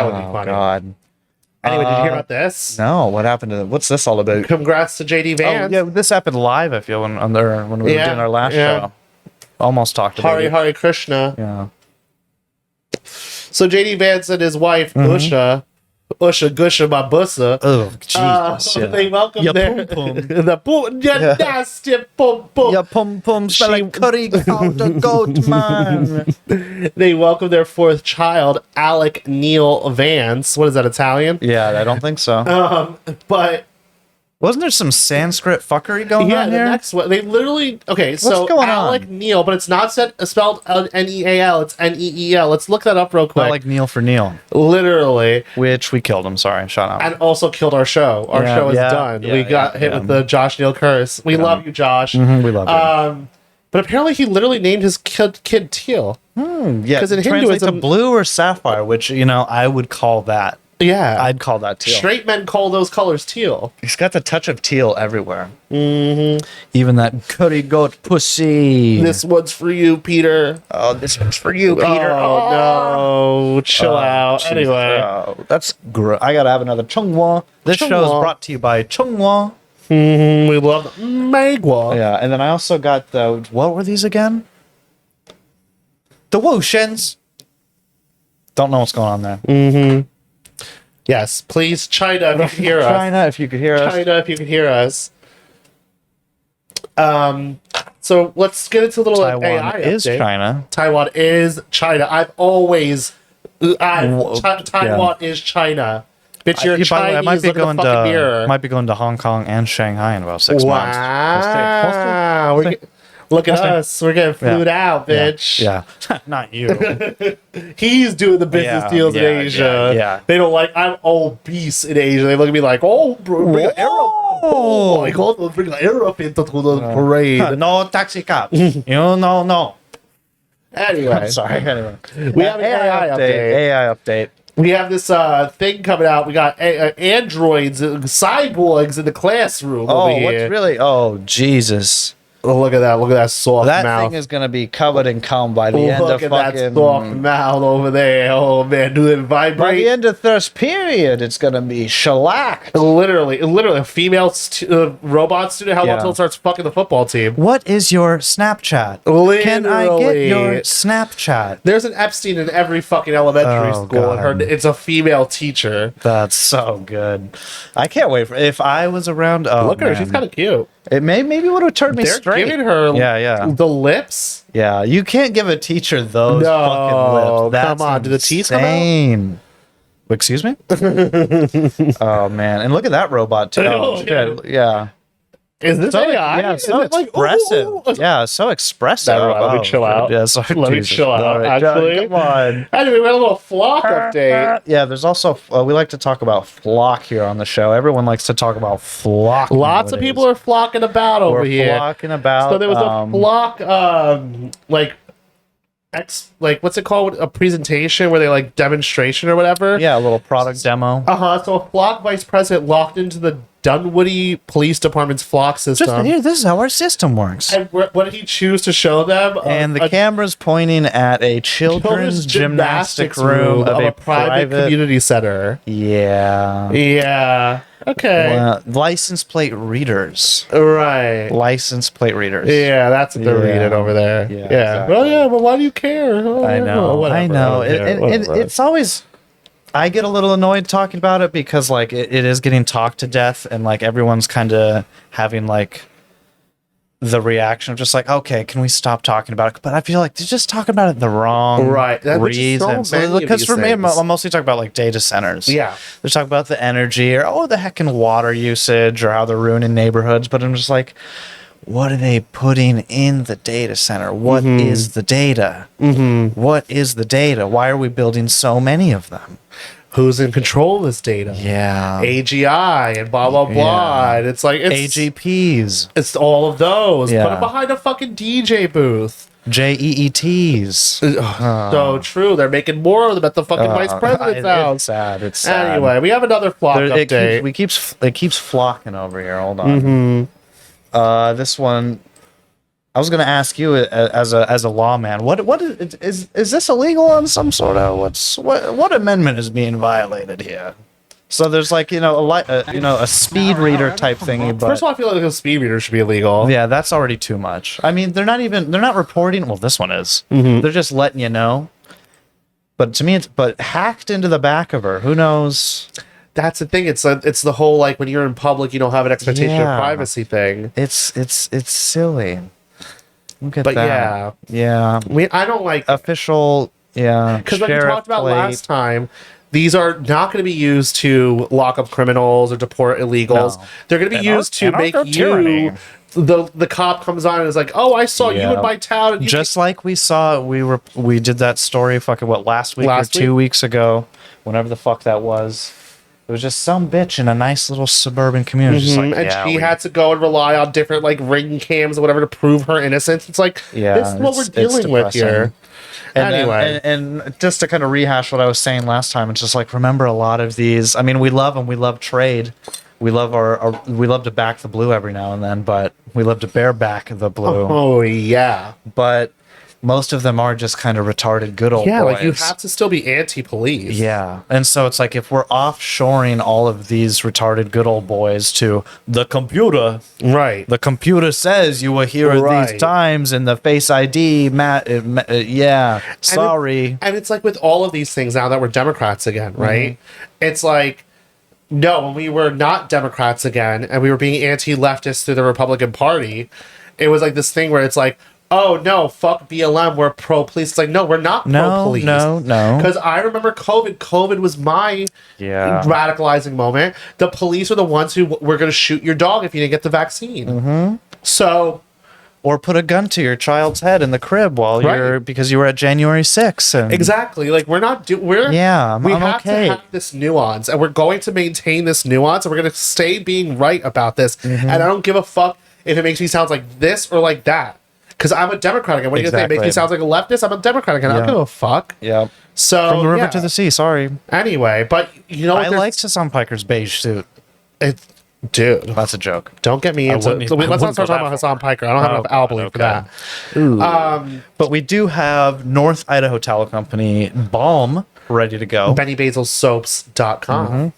would be Oh funny. God. Anyway, did you hear about this? No, what happened to what's this all about? Congrats to JD Oh, Vance. yeah, this happened live. I feel when we were doing our last show. Almost talked about Hari it. Hari Krishna. Yeah. So JD Vance and his wife Usha Gusha Babusa. Oh Jesus! Yeah. They welcomed Ya their pum pum. the boom, yeah, nasty pum pum. Your pum pum smell like curry powder goat man. They welcomed their fourth child, Alec Neil Vance. What is that, Italian? Yeah, I don't think so. But Wasn't there some Sanskrit fuckery going yeah, on the here? next one, they literally so going Alec on? Neil, but it's not spelled Neal, it's Neel. Let's look that up real quick. Not like Neil for Neil, Literally, which we killed him. Sorry, shut up. and also killed our show. Our Yeah, show is yeah, done. yeah, We got yeah, hit yeah. with the Josh Neal curse. We love you, Josh. We love you. But apparently, he literally named his kid Teal. Yeah, 'cause in it translates Hinduism- to blue or sapphire, which I would call that. Yeah, I'd call that teal. straight men call those colors teal. He's got the touch of teal everywhere. Mm-hmm. Even that curry goat pussy. This one's for you, Peter. Oh, this one's for you, Peter. Oh no, chill out. Jesus. Anyway, Oh, that's gross. I gotta have another chungwa. This show is Chungwa. brought to you by chungwa. we love Magua. Yeah, and then I also got the what were these again? The Woshens. Don't know what's going on there. Yes, please, China, if you can hear us. China, if you could hear us. China, if you can hear us. So let's get into a little Taiwan AI is update. China. Taiwan is China. I've always Taiwan is China. Bitch, you're By the way, Chinese. I might be Look at going the fucking to mirror. might be going to Hong Kong and Shanghai in about 6 months. Wow. We'll see. Look at We'll see. us. We're getting flued out, bitch. Yeah, not you. He's doing the business deals in Asia. Yeah. They don't like, I'm obese in Asia. They look at me like, oh, bro, bring an Arab. Oh, my God, let's bring an Arab into the parade. No taxi cab. No. Anyway. Sorry. Anyway, We have an AI update. AI update. We have this thing coming out. We got androids, cyborgs in the classroom over here. What's really? Oh, Jesus. Oh, look at that. Look at that soft That mouth. thing is going to be covered in cum by the end Look of at fucking... that soft mouth over there. Oh, man. Do it vibrate? By the end of first period, it's going to be shellacked. Literally, a female robot student. How long Yeah. until it starts fucking the football team? What is your Snapchat? Literally. Can I get your Snapchat? There's an Epstein in every fucking elementary Oh, school, and God. it's a female teacher. That's so good. I can't wait for if I was around. Oh, Look at her; man. she's kind of cute. It maybe would have turned me They're straight. giving her, Yeah. the lips. Yeah, you can't give a teacher those fucking lips. That's come on. Do the teeth come out? insane. Excuse me? Oh man, and look at that robot too. Oh, Shit. Yeah. Is this So, AI? yeah, Is so it like, expressive. ooh? Yeah, so expressive. Never mind, let me Oh, chill out. Yeah, sorry, Let me Jesus. chill out, All right, actually. come on. Anyway, we had a little flock update. Yeah, there's also we like to talk about flock here on the show. Everyone likes to talk about flock. Lots of people are flocking about over here. Flocking about. So there was a flock, what's it called? A presentation where they like demonstration or whatever. Yeah, a little product demo. So a flock vice president locked into the Dunwoody Police Department's flock system. Just here, this is how our system works. And what did he choose to show them? And the camera's pointing at a children's gymnastics room of a private community center. Yeah. Yeah. Okay. License plate readers. Right. License plate readers. Yeah, that's what they're reading over there. Yeah, Yeah. exactly. Well, yeah, but why do you care? Oh, I know. whatever, I know. don't care, And whatever. it's always. I get a little annoyed talking about it because like it is getting talked to death and like everyone's kind of having like the reaction of just like, okay, can we stop talking about it? But I feel like they're just talking about it the wrong which is so reason. many of Because these for me, I'm things. mostly talking about like data centers. Yeah. They're talking about the energy or the heckin' water usage or how they're ruining neighborhoods. But I'm just like, what are they putting in the data center? What is the data? What is the data? Why are we building so many of them? Who's in control of this data? Yeah. AGI and blah blah blah. Yeah. And it's like it's AGPs. It's all of those. Yeah. Put it behind a fucking DJ booth. JEETs. So true. They're making more of them at the fucking vice president's house. It's sad. It's sad. Anyway, we have another flock update. It keeps flocking over here. Hold on. This one, I was going to ask you as a lawman. What is this illegal on some sort of what amendment is being violated here? So there's like a speed reader type thingy. But First of all, I feel like a speed reader should be illegal. yeah, that's already too much. I mean, they're not reporting. Well, this one is. They're just letting you know. But to me, but hacked into the back of her. Who knows? That's the thing. It's the whole like when you're in public, you don't have an expectation Yeah. of privacy thing. It's silly. Look at But that. Yeah. I don't like Official. Yeah. because like we sheriff talked about plate. last time. These are not going to be used to lock up criminals or deport illegals. No. They're going to be used to make Anarcho-tyranny. you. The cop comes on and is like, "Oh, I saw you in my town." And you Just like we did that story fucking last week Last or 2 weeks ago, whenever the fuck that was. It was just some bitch in a nice little suburban community. Just like, and yeah, she we- had to go and rely on different like ring cams or whatever to prove her innocence. It's like this is what we're it's dealing with depressing. here. And then- Anyway. and just to kind of rehash what I was saying last time, it's just like remember a lot of these. I mean, we love them. We love trade. We love we love to back the blue every now and then, but we love to bear back the blue. Oh yeah, But most of them are just kind of retarded good old yeah. boys. Like you have to still be anti-police. Yeah. And so it's like if we're offshoring all of these retarded good old boys to the computer, right. the computer says you were here at Right. these times in the Face ID, yeah, sorry. And it's like with all of these things now that we're Democrats again, right? It's like, no, when we were not Democrats again and we were being anti-leftist through the Republican Party, it was like this thing where it's like, oh no, fuck BLM, we're pro police. It's like, no, we're not pro police. No. Because I remember COVID. COVID was my radicalizing moment. The police are the ones who were going to shoot your dog if you didn't get the vaccine. Mm-hmm. So, or put a gun to your child's head in the crib while because you were at January 6th. And exactly. Like we have I'm to have this nuance, and we're going to maintain this nuance, and we're going to stay being right about this. And I don't give a fuck if it makes me sound like this or like that. Because I'm a Democrat again. What are you going to say? It makes me sound like a leftist? I'm a Democrat again. I don't give a fuck. Yeah. So from the river to the sea. Sorry. Anyway, but you know, I liked Hassan Piker's beige suit. Dude, that's a joke. Don't get me into. Let's not start talking about Hassan Piker. I don't have enough albumin for that. But we do have North Idaho Tallow Company balm ready to go. BenniBasilSoaps.com.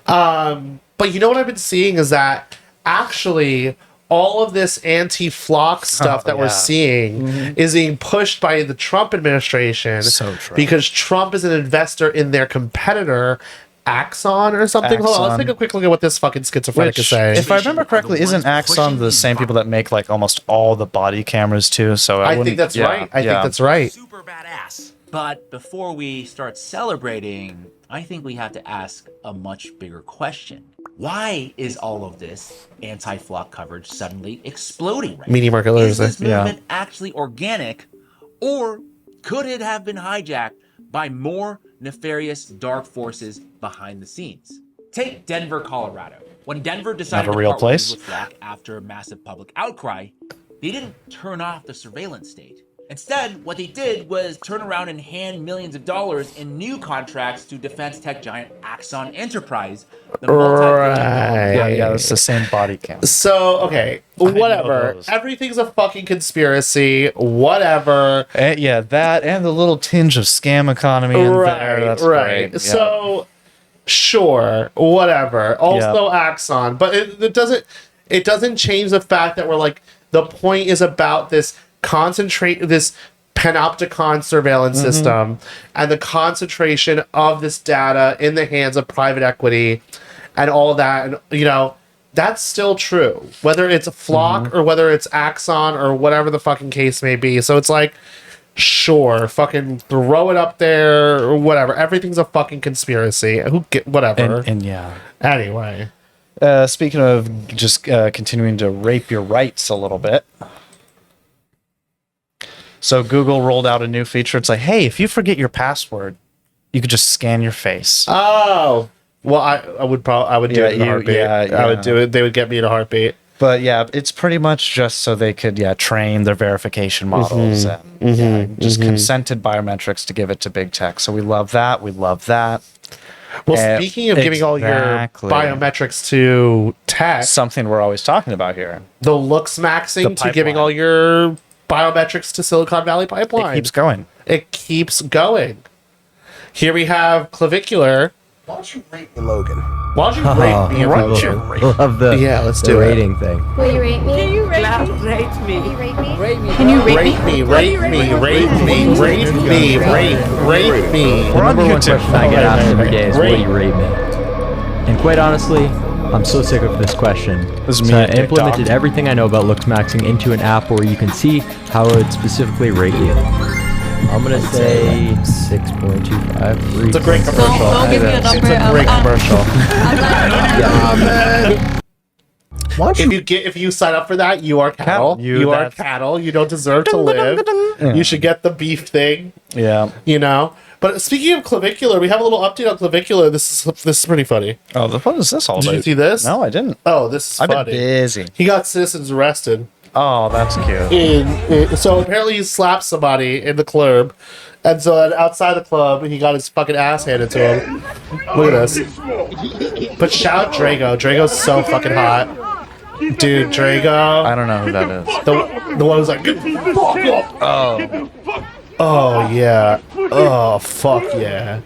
But you know what I've been seeing is that actually all of this anti-flock stuff that we're seeing is being pushed by the Trump administration. So true. Because Trump is an investor in their competitor, Axon or something. Hold on, let's take a quick look at what this fucking schizophrenic is saying. If I remember correctly, isn't Axon the same people that make like almost all the body cameras too? So I think that's right. I think that's right. Super badass. But before we start celebrating, I think we have to ask a much bigger question. Why is all of this anti-flock coverage suddenly exploding right Media market Is this movement actually organic, or could it have been hijacked by more nefarious dark forces behind the scenes? Take Denver, Colorado. When Denver decided to part ways with flock after a massive public outcry, they didn't turn off the surveillance state. Instead, what they did was turn around and hand millions of dollars in new contracts to defense tech giant Axon Enterprise. Yeah, it's the same body count. So, okay, whatever. Everything's a fucking conspiracy. Whatever. That and the little tinge of scam economy in there. That's great. Yeah. So, sure, whatever. Also Axon, but it doesn't change the fact that we're like, the point is about this panopticon surveillance system and the concentration of this data in the hands of private equity and all of that. And, you know, that's still true, whether it's a Flock or whether it's Axon or whatever the fucking case may be. So it's like, sure, fucking throw it up there or whatever. Everything's a fucking conspiracy. Whatever. Anyway. Speaking of just continuing to rape your rights a little bit. So Google rolled out a new feature. It's like, hey, if you forget your password, you could just scan your face. Oh, well, I would do it in a heartbeat. I would do it. They would get me in a heartbeat. But yeah, it's pretty much just so they could train their verification models and just consented biometrics to give it to big tech. So we love that. Well, speaking of giving all your biometrics to tech, something we're always talking about here, the looks maxing to giving all your biometrics to Silicon Valley Pipeline. It keeps going. Here we have Clavicular. Why don't you rate me, Logan? Why don't you rate me? Love the let's do rating thing. Will you rate me? Can you rate me? Rate me. Can you rate me? Rate me. Can you rate me? Rate me. The number one question I get asked every day is, will you rate me? And quite honestly, I'm so sick of this question. So I implemented everything I know about looks maxing into an app where you can see how it would specifically rate you. I'm gonna say 6.25. It's a great commercial. Don't give me a number. It's a great commercial. If you sign up for that, you are cattle. You are cattle. You don't deserve to live. You should get the beef thing. Yeah. You know. But speaking of Clavicular, we have a little update on Clavicular. This is pretty funny. Oh, what is this all about? Did you see this? No, I didn't. Oh, this is funny. I've been busy. He got citizens arrested. Oh, that's cute. So apparently he slapped somebody in the club, and so outside the club he got his fucking ass handed to him. Look at this. But shout out Drago. Drago's so fucking hot. Dude, Drago. I don't know who that is. The one who's like, get the fuck up. Oh. Oh yeah. Oh fuck yeah.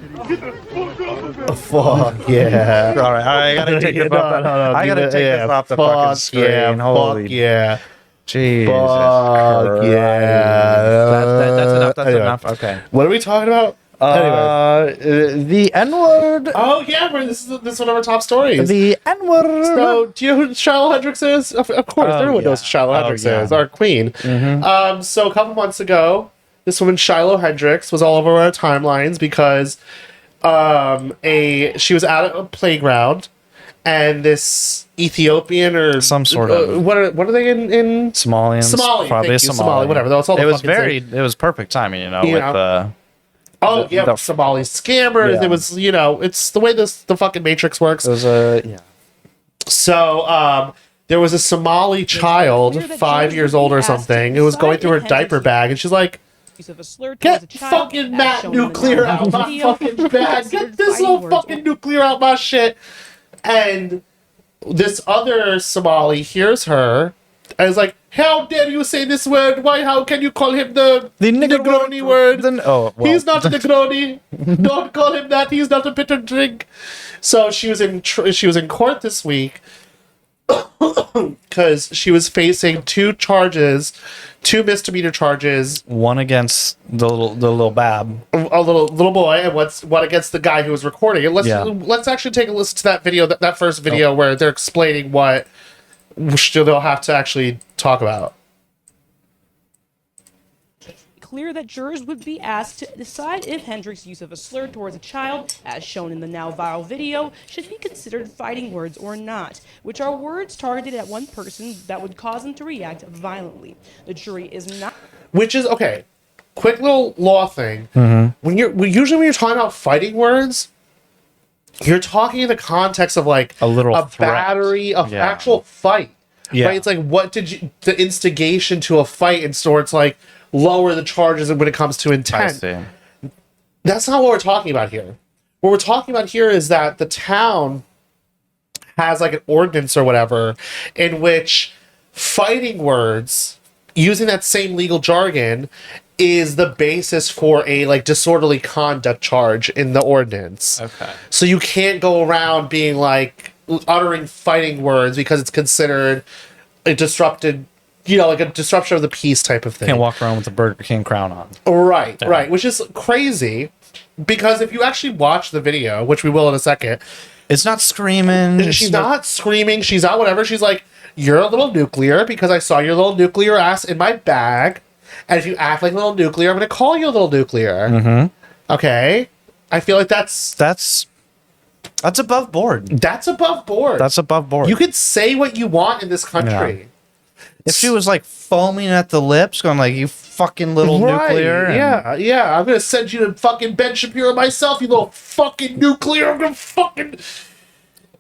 Fuck yeah. All right, I gotta take this off. I gotta take this off the fucking screen. Yeah, Holy fuck yeah. Jesus Fuck Christ. yeah. That's enough. That's enough. Okay. What are we talking about? The N-word. Oh yeah, this is one of our top stories. The N-word. So, do you know who Shiloh Hendrix is? Of course, everyone knows who Shiloh Hendrix is, our queen. So a couple months ago, this woman Shiloh Hendrix was all over our timelines because she was at a playground, and this Ethiopian or some sort of what are they in Somalians? Somali, probably thank you, Somali, whatever. That was all. It was perfect timing, with with Somali scammers. Yeah. It was, it's the way the fucking Matrix works. It was So, there was a Somali child, 5 years old or something, who was going through her diaper bag, and she's like, "Get fucking that nuclear out my fucking bag! Get this little fucking nuclear out my shit!" And this other Somali hears her and is like, "How dare you say this word? How can you call him the Negroni word? He's not a Negroni. Don't call him that. He's not a bitter drink." So she was in court this week because she was facing two misdemeanor charges. One against the little bab, a little boy, and one against the guy who was recording it. Let's actually take a listen to that video, that first video where they're explaining what they'll have to actually talk about. Clear that jurors would be asked to decide if Hendricks' use of a slur towards a child, as shown in the now viral video, should be considered fighting words or not, which are words targeted at one person that would cause them to react violently. The jury is not... Which is, okay, quick little law thing. When you're talking about fighting words, you're talking in the context of like a battery, of actual fight. Yeah. Right? It's like, the instigation to a fight, and so it's like, lower the charges when it comes to intent. That's not what we're talking about here. What we're talking about here is that the town has like an ordinance or whatever in which fighting words, using that same legal jargon, is the basis for a like disorderly conduct charge in the ordinance. Okay. So you can't go around being like uttering fighting words because it's considered a disrupted, like a disruption of the peace type of thing. Can't walk around with a Burger King crown on. Right, right. Which is crazy because if you actually watch the video, which we will in a second, it's not screaming. She's not screaming. She's not whatever. She's like, "You're a little nuclear because I saw your little nuclear ass in my bag. And if you act like a little nuclear, I'm going to call you a little nuclear." Okay. I feel like that's above board. That's above board. That's above board. You can say what you want in this country. Yeah. If she was like foaming at the lips, going like, "You fucking little nuclear." Yeah. I'm gonna send you to fucking Ben Shapiro myself, you little fucking nuclear. I'm gonna fucking.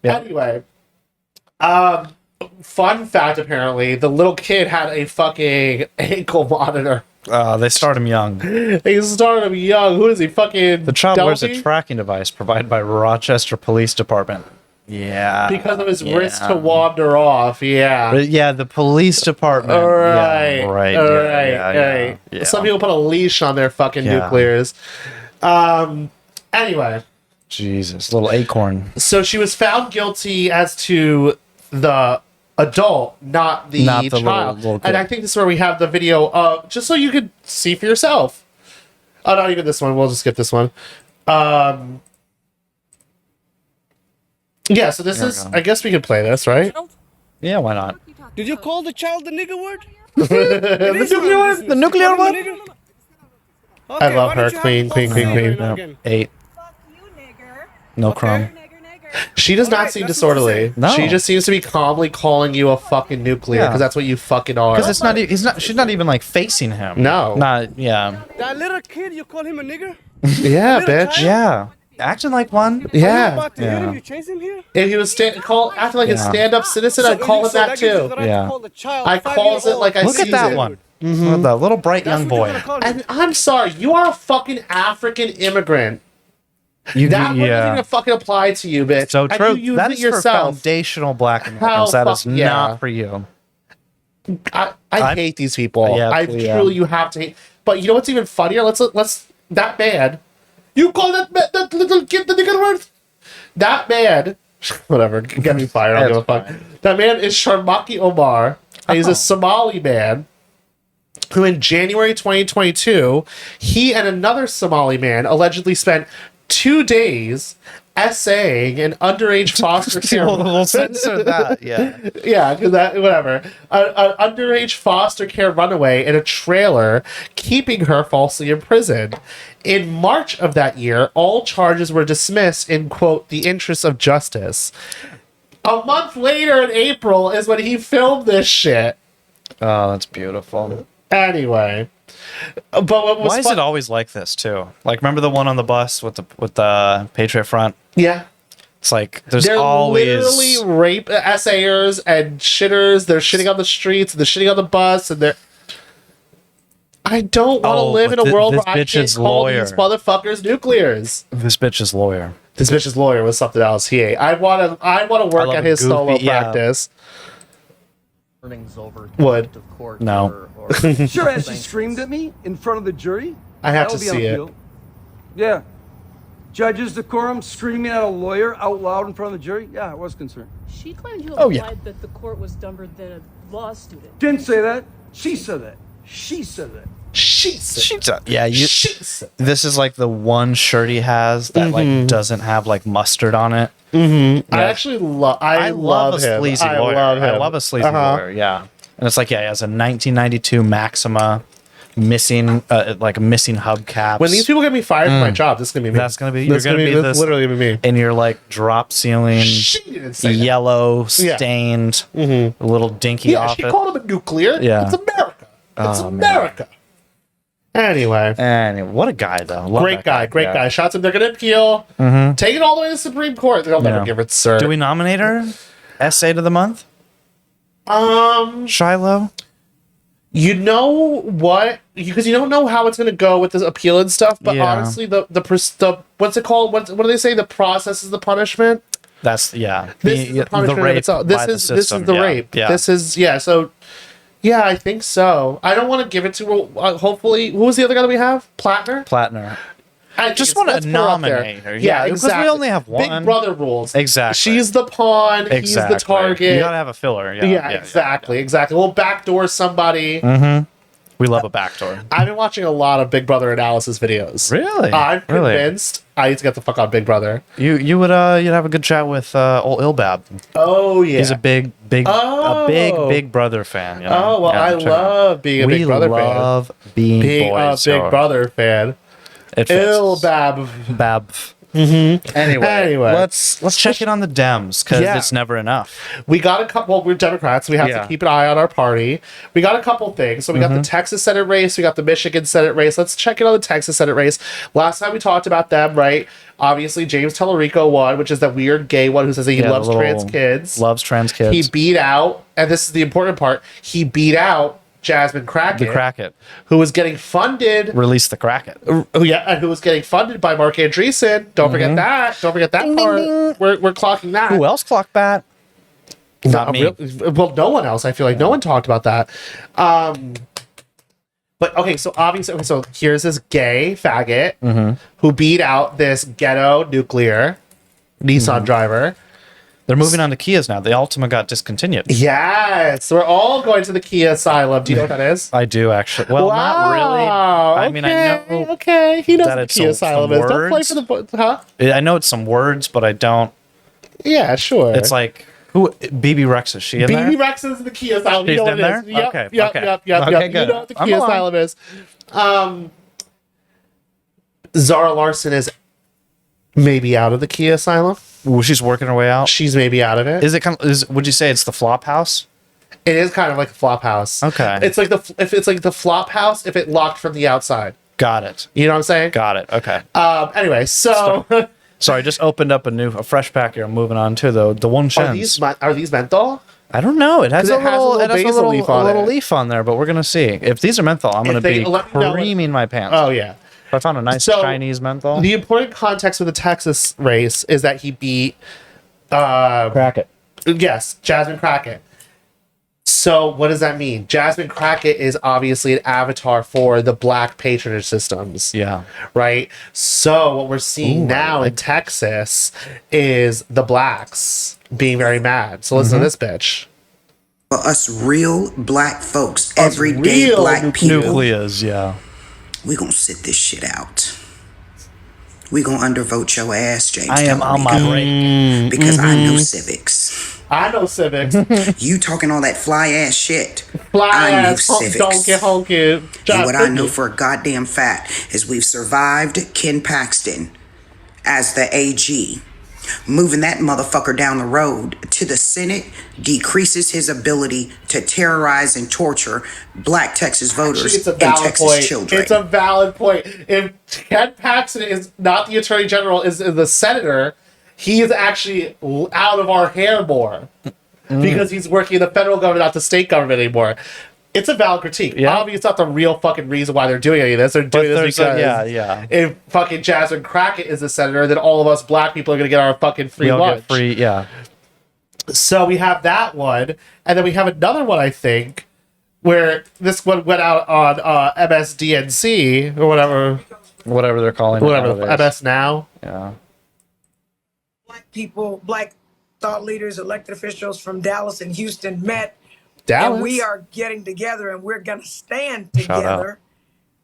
Yeah. Anyway, fun fact: apparently, the little kid had a fucking ankle monitor. They start him young. They start him young. Who is he? Fucking. The child wears a tracking device provided by Rochester Police Department. Yeah. Because of his risk to wander off. Yeah. Yeah, the police department. All right. Yeah, right. All right. Yeah. Some people put a leash on their fucking nuclears. Anyway. Jesus, little acorn. So she was found guilty as to the adult, not the child. Little and I think this is where we have the video, just so you could see for yourself. Oh, not even this one. We'll just skip this one. Yeah, so this is... I guess we could play this, right? Yeah, why not? Did you call the child the nigger word? The nuclear word? The nuclear word? Okay, I love her. Queen. 8. Fuck you, nigger. No crumb. She does not seem disorderly. No. She just seems to be calmly calling you a fucking nuclear, because that's what you fucking are. Because she's not even like facing him. No. Yeah. That little kid, you call him a nigger? Yeah, bitch. Child? Yeah. Acting like one. Yeah. About to hit him, you chase him here? If he was acting like a stand-up citizen, I'd call it that too. Yeah. I calls it like I Look at that one. The little bright young boy. And I'm sorry, you are a fucking African immigrant. That wouldn't even fucking apply to you, bitch. So true. You that is for foundational black Americans. That is not for you. I hate these people. Truly, you have to hate. But you know what's even funnier? Let's that man. You call that little kid the nigger word? That man, whatever, get me fired. I don't give a fuck. That man is Sharmaki Omar. And he's a Somali man who in January 2022, he and another Somali man allegedly spent 2 days essaying an underage foster care. We'll censor that. Yeah. Yeah, because that, whatever. An underage foster care runaway in a trailer, keeping her falsely imprisoned. In March of that year, all charges were dismissed in, quote, the interests of justice. A month later in April is when he filmed this shit. Oh, that's beautiful. Anyway. But what was Why is it always like this, too? Like, remember the one on the bus with the Patriot Front? Yeah. It's like, there's they're always... literally rape essayers and shitters. They're shitting on the streets, and they're shitting on the bus, and they're... I don't want to live in a world where I can't call these motherfuckers nuclears. This bitch's lawyer. This bitch's lawyer was something else. I want to work at his solo practice. Would. No. Sure, as she screamed at me in front of the jury. I have to see it. Yeah. Judges decorum screaming at a lawyer out loud in front of the jury. Yeah, I was concerned. She claimed you implied that the court was dumber than a law student. Didn't say that. She said that. She said that. She said. Yeah, this is like the one shirt he has that like doesn't have like mustard on it. Mm-hmm. Yeah. I actually love. I love a sleazy lawyer. I love a sleazy lawyer. Yeah, and it's like he has a 1992 Maxima missing missing hubcaps. When these people get me fired from my job, this is gonna be me. That's gonna be you're gonna be this, literally gonna be me. And you're like drop ceiling, yellow stained, little dinky. Yeah, she called him a nuclear. Yeah, it's America. It's America. Man. Anyway, what a guy though. Great guy. Shots him. They're gonna appeal. Take it all the way to the Supreme Court. They'll never give it, sir. Do we nominate her? Essay to the month. Shiloh. You know what? Because you don't know how it's going to go with this appeal and stuff. But honestly, the what's it called? What do they say? The process is the punishment. That's This is the punishment of itself. This is the rape. Yeah. This is So yeah, I think so. I don't want to give it to her. Hopefully, who was the other guy that we have? Plattner. I just want to nominate her. Yeah, exactly. Because we only have one. Big Brother rules. Exactly. She's the pawn. He's the target. You gotta have a filler. Yeah, exactly. We'll backdoor somebody. We love a backdoor. I've been watching a lot of Big Brother analysis videos. Really? I'm convinced I need to get the fuck on Big Brother. You would you'd have a good chat with old Ilbab. Oh yeah. He's a big Big Brother fan. You know? Oh well, I love being a Big Brother fan. We love being a Big Brother fan. Bab. Anyway, let's check in on the Dems because it's never enough. We got a couple. Well, we're Democrats. So we have to keep an eye on our party. We got a couple things. So we got the Texas Senate race. We got the Michigan Senate race. Let's check in on the Texas Senate race. Last time we talked about them, right? Obviously, James Tellerico won, which is that weird gay one who says that he loves trans kids. Loves trans kids. He beat out, and this is the important part. He beat out Jasmine Crockett. The Crockett. Who was getting funded. Release the Crockett. And who was getting funded by Mark Andreessen. Don't forget that. Don't forget that part. We're clocking that. Who else clocked that? Not me. Well, no one else. I feel like no one talked about that. But okay, so obviously, so here's this gay faggot who beat out this ghetto nuclear Nissan driver. They're moving on to Kias now. The Altima got discontinued. Yes, we're all going to the Kia Asylum. Do you know what that is? I do actually. Well, not really. I mean, I know. Okay, he knows what the Kia Asylum is. Don't play for the I know it's some words, but I don't. Yeah, sure. It's like who? BB Rex is she in there? BB Rex is the Kia Asylum. She's you know in there. Yep, Okay. Yep. Okay, You know what the Kia Asylum is. Zara Larson is maybe out of the Kia Asylum. Ooh, she's working her way out. She's maybe out of it. Is it kind of? Would you say it's the flop house? It is kind of like a flop house. Okay. It's like the flop house if it locked from the outside. Got it. You know what I'm saying? Got it. Okay. Anyway, so sorry, I just opened up a fresh pack here. I'm moving on to the one shins. Are these menthol? I don't know. It has a little basil leaf on there, but we're gonna see. If these are menthol, I'm gonna be creaming my pants. Oh yeah. If I found a nice Chinese menthol. The important context of the Texas race is that he beat Crockett. Yes, Jasmine Crockett. So what does that mean? Jasmine Crockett is obviously an avatar for the black patronage systems. Yeah. Right? So what we're seeing now in Texas is the blacks being very mad. So listen to this bitch. For us real black folks, everyday black people. Nucleus, yeah. We gonna sit this shit out. We gonna undervote your ass, James. I am on my break. Because I know civics. I know civics. You talking all that fly ass shit. Fly I know ass, civics. honky. And what I know for a goddamn fact is we've survived Ken Paxton as the AG. Moving that motherfucker down the road to the Senate decreases his ability to terrorize and torture black Texas voters and Texas children. It's a valid point. If Ken Paxton is not the Attorney General, is the Senator, he is actually out of our hair more because he's working in the federal government, not the state government anymore. It's a valid critique. Yeah. Obviously, it's not the real fucking reason why they're doing any of this. They're doing this because if fucking Jasmine Crockett is the senator, then all of us black people are going to get our fucking free lunch. So we have that one. And then we have another one, I think, where this one went out on MSDNC or whatever they're calling it. MS Now. Yeah. Black people, black thought leaders, elected officials from Dallas and Houston met. And we are getting together and we're going to stand together.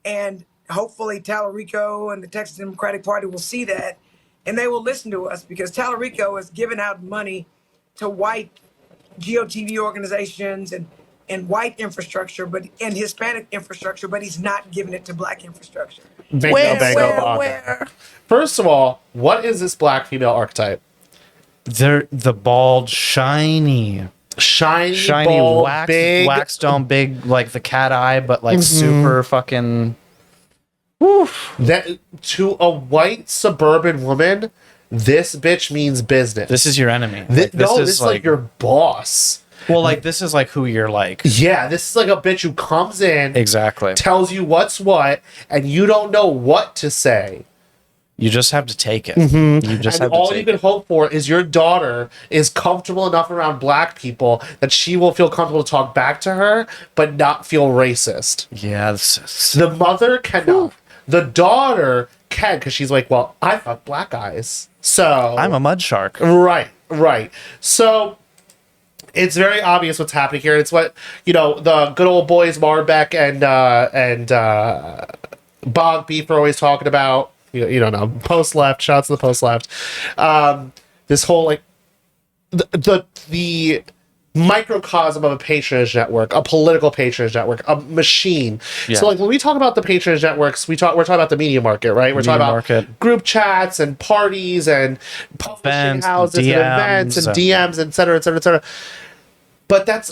And hopefully Tallarico and the Texas Democratic Party will see that and they will listen to us because Tallarico has given out money to white GOTV organizations and white infrastructure, and Hispanic infrastructure, but he's not giving it to black infrastructure. Where? First of all, what is this black female archetype? They're the bald, shiny, bald, waxed on, big, like the cat eye, but like super fucking. Woof. That to a white suburban woman, this bitch means business. This is your enemy. This is like your boss. Well, like this is like who you're like. Yeah, this is like a bitch who comes in, exactly, tells you what's what, and you don't know what to say. You just have to take it. You just have all you can hope for is your daughter is comfortable enough around black people that she will feel comfortable to talk back to her, but not feel racist. Yeah, the mother cannot. The daughter can, because she's like, well, I fuck black guys, so I'm a mud shark. Right. So it's very obvious what's happening here. It's what the good old boys Marbeck and Bog Beef are always talking about. You don't know. Post left. Shouts to the post left. This whole like the microcosm of a patronage network, a political patronage network, a machine. Yeah. So like when we talk about the patronage networks, we're talking about the media market, right? We're talking about group chats and parties and publishing houses and events and DMs, et cetera, et cetera, et cetera. But that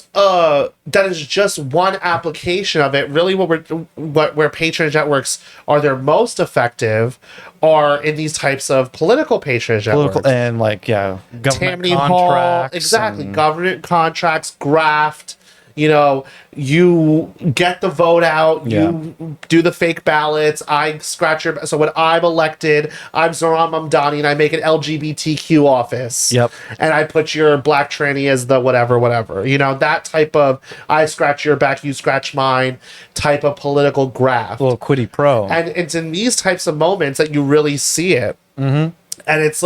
is just one application of it. Really, where patronage networks are their most effective are in these types of political patronage networks. And government Tammany contracts. Hall, exactly. Government contracts, graft. You get the vote out, you do the fake ballots, I scratch your... So when I'm elected, I'm Zoran Mamdani, and I make an LGBTQ office. Yep. And I put your black tranny as the whatever. That type of I scratch your back, you scratch mine type of political graft. A little quiddy pro. And it's in these types of moments that you really see it. Mm-hmm. And it's...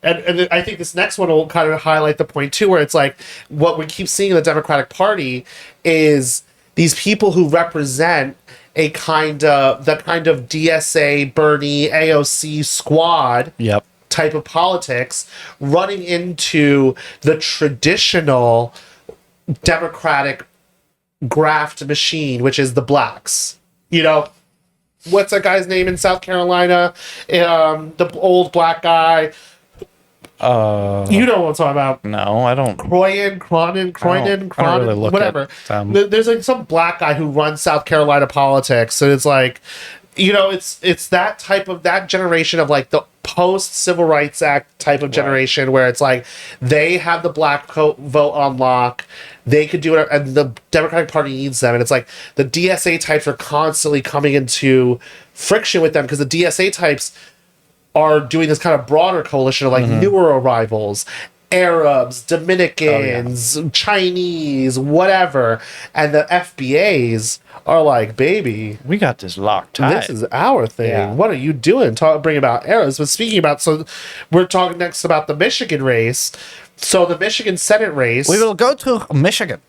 And I think this next one will kind of highlight the point too, where it's like what we keep seeing in the Democratic Party is these people who represent the kind of DSA, Bernie, AOC squad type of politics running into the traditional Democratic graft machine, which is the blacks. What's that guy's name in South Carolina? The old black guy. You know what I'm talking about? No, I don't. Cronin, really whatever. There's like some black guy who runs South Carolina politics, and it's like, it's that type of that generation of like the post Civil Rights Act type of generation where it's like they have the black vote on lock. They could do it, and the Democratic Party needs them. And it's like the DSA types are constantly coming into friction with them because the DSA types are doing this kind of broader coalition of like newer arrivals, Arabs, Dominicans, Chinese, whatever. And the FBAs are like, baby, we got this locked tight. This is our thing. Yeah. What are you doing? Bring about Arabs. But speaking about, so we're talking next about the Michigan race. So the Michigan Senate race. We will go to Michigan.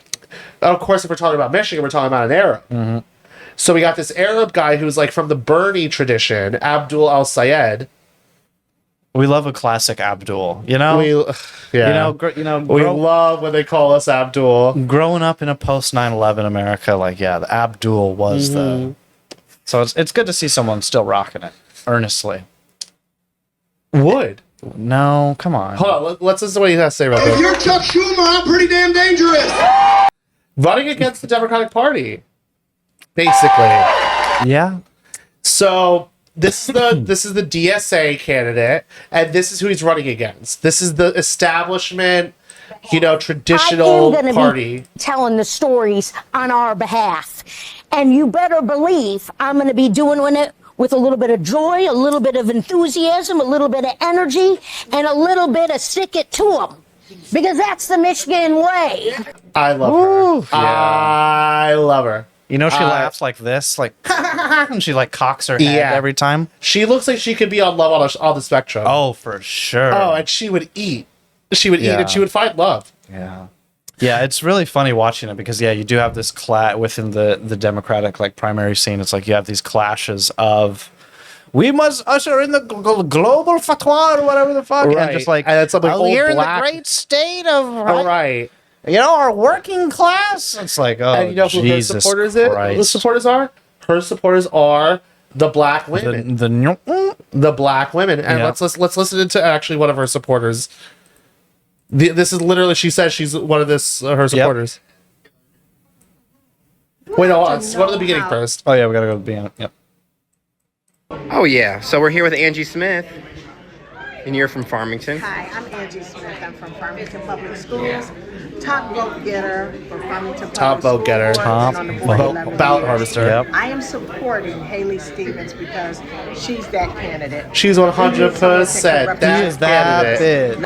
Of course, if we're talking about Michigan, we're talking about an Arab. So we got this Arab guy who's like from the Bernie tradition, Abdul Al-Sayed. We love a classic Abdul, you know? We love when they call us Abdul. Growing up in a post 9/11 America, like, yeah, the Abdul was the... So it's good to see someone still rocking it, earnestly. Would. No, come on. Hold on, let's listen to what he has to say real quick. If you're Chuck Schumer, I'm pretty damn dangerous. Running against the Democratic Party, basically. Yeah. So this is the DSA candidate, and this is who he's running against. This is the establishment, traditional party. Be telling the stories on our behalf, and you better believe I'm going to be doing it with a little bit of joy, a little bit of enthusiasm, a little bit of energy, and a little bit of stick it to them. Because that's the Michigan way. I love her. Yeah. I love her. She laughs like this, like, and she like cocks her head every time. She looks like she could be on love on the spectrum. Oh, for sure. Oh, and she would eat. She would eat and she would find love. Yeah. Yeah, it's really funny watching it because, you do have this clash within the Democratic primary scene. It's like you have these clashes of, we must usher in the global fatwa or whatever the fuck. Right. And just like, and it's like here in the great state of, our working class. It's like, oh, and who Jesus her supporters Christ. The supporters are? Her supporters are the black women. The black women. And let's listen to actually one of her supporters. This is literally, she says she's one of her supporters. Wait, no, let's go to the beginning first. Oh, yeah, we gotta go to the beginning. Yep. Oh, yeah. So we're here with Angie Smith, and you're from Farmington. Hi, I'm Angie Smith. I'm from Farmington Public Schools. Top vote getter for Farmington Public Schools. Ballot harvester. Yep. I am supporting Haley Stevens because she's that candidate. She's 100% that candidate.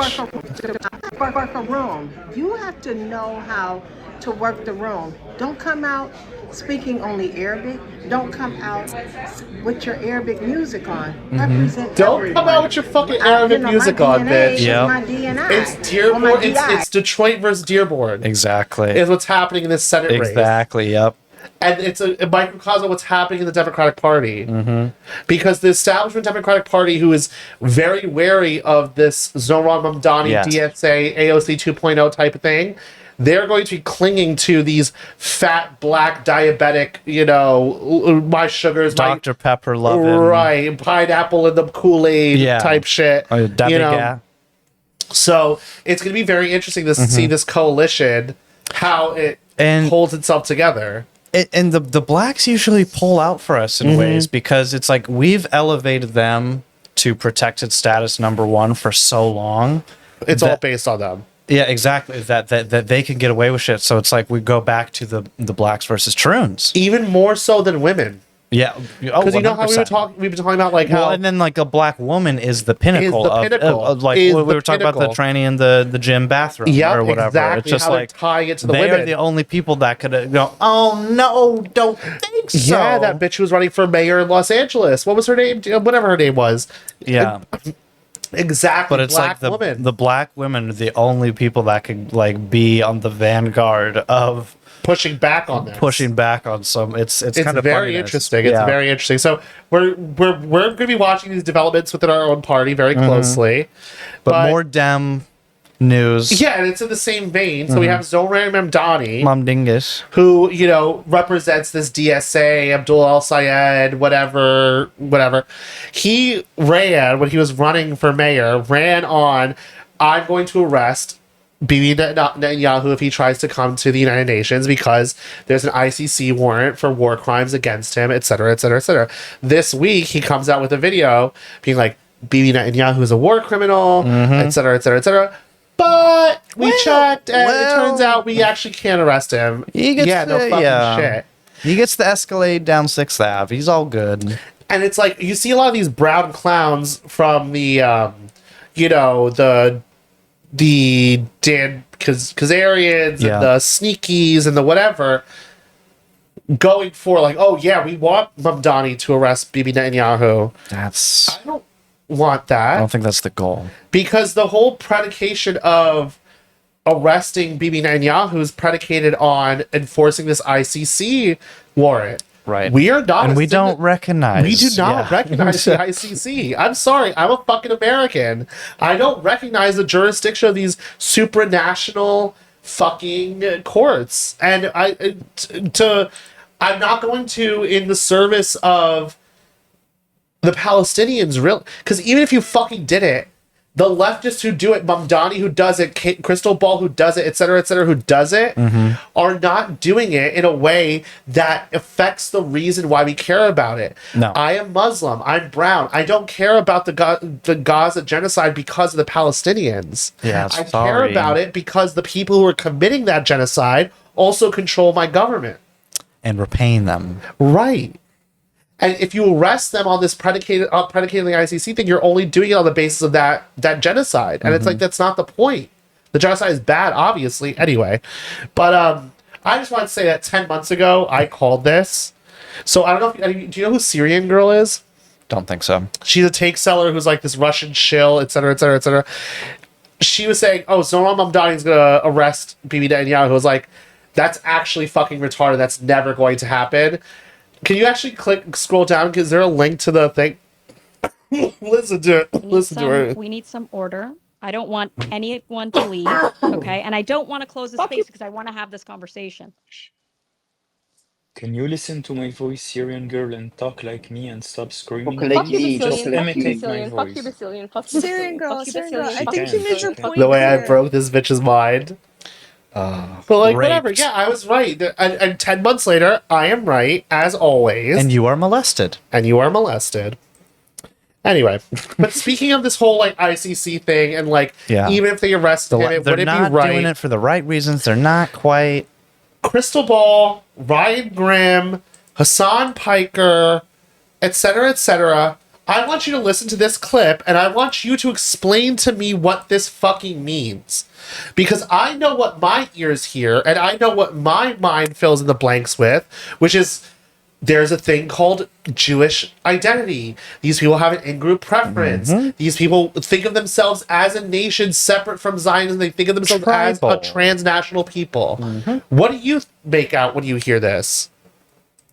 Work a room. You have to know how to work the room. Don't come out speaking only Arabic. Don't come out with your Arabic music on. Represent Don't come out with your fucking Arabic music on, bitch. My DNA. It's Dearborn. It's Detroit versus Dearborn. Exactly. Is what's happening in this Senate race. Exactly. Yep. And it's a microcosm of what's happening in the Democratic Party. Because the establishment Democratic Party, who is very wary of this Zohran Mamdani DSA AOC 2.0 type of thing, they're going to be clinging to these fat, black, diabetic, my sugars, Dr. Pepper loving. Right, pineapple in the Kool-Aid type shit. So it's going to be very interesting to see this coalition, how it holds itself together. And the blacks usually pull out for us in ways because it's like we've elevated them to protected status #1 for so long. It's all based on them. Yeah, exactly. That they can get away with shit. So it's like we go back to the blacks versus Troons. Even more so than women. Yeah, because you know how we've been talking about like how, and then like a black woman is the pinnacle of like we were talking about the tranny in the gym bathroom or whatever. Exactly. It's just how like tying it to the they women. are the only people that could go. Oh no, don't think so. Yeah, that bitch who was running for mayor in Los Angeles. What was her name? Whatever her name was. Yeah. Exactly, but it's like the black women are the only people that could like be on the vanguard of pushing back on some. It's kind of very interesting. It's very interesting. So we're going to be watching these developments within our own party very closely, but more Dem news. Yeah, and it's in the same vein. So we have Zohran Mamdani, Mom Dingus, who represents this DSA, Abdul Al-Sayed, whatever. He ran when he was running for mayor. Ran on, I'm going to arrest Bibi Netanyahu if he tries to come to the United Nations because there's an ICC warrant for war crimes against him, etc., etc., etc. This week he comes out with a video being like, Bibi Netanyahu is a war criminal, etc., etc., etc. But we checked, and it turns out we actually can't arrest him. He gets shit. He gets the Escalade down 6th Ave. He's all good. And it's like you see a lot of these brown clowns from the, the Dan Kazarians and the Sneakies and the whatever, going for like, oh yeah, we want Mamdani to arrest Bibi Netanyahu. I don't want that. I don't think that's the goal. Because the whole predication of arresting Bibi Netanyahu is predicated on enforcing this ICC warrant. Right. We are not. And we don't recognize. We do not recognize the ICC. I'm sorry. I'm a fucking American. I don't recognize the jurisdiction of these supranational fucking courts. And I'm not going to, in the service of the Palestinians, real, because even if you fucking did it, the leftists who do it, Mamdani who does it, Crystal Ball who does it, etc., who does it, are not doing it in a way that affects the reason why we care about it. No. I am Muslim. I'm brown. I don't care about the Gaza genocide because of the Palestinians. Yeah, I care about it because the people who are committing that genocide also control my government. And we're paying them. Right. And if you arrest them on this predicated on the ICC thing, you're only doing it on the basis of that genocide. And it's like, that's not the point. The genocide is bad, obviously, anyway. But I just want to say that 10 months ago, I called this. So I don't know if do you know who Syrian Girl is? Don't think so. She's a take seller who's like this Russian shill, etc. She was saying, oh, Zoran Mamdani is going to arrest Bibi Netanyahu. I was like, that's actually fucking retarded. That's never going to happen. Can you actually scroll down? Because is there a link to the thing? Listen to it. Listen to her. We need some order. I don't want anyone to leave, okay? And I don't want to close the space because I want to have this conversation. Can you listen to my voice, Syrian girl, and talk like me and stop screaming? Fuck you, Just Basilian. Fuck you, imitate my Basilian. Fuck you, voice. Basilian. Fuck you, Syrian Basilian. girl, Fuck you, Syrian girl. Basilian. I think she made her point. The way I here. broke this bitch's mind. But like, whatever. Yeah, I was right. And 10 months later, I am right, as always. And you are molested. Anyway, but speaking of this whole like ICC thing and like, even if they arrest him, it they're wouldn't not be right. doing it for the right reasons. They're not quite. Crystal Ball, Ryan Grimm, Hassan Piker, etc. I want you to listen to this clip and I want you to explain to me what this fucking means. Because I know what my ears hear and I know what my mind fills in the blanks with, which is there's a thing called Jewish identity. These people have an in-group preference. These people think of themselves as a nation separate from Zionism. They think of themselves as a transnational people. What do you make out when you hear this?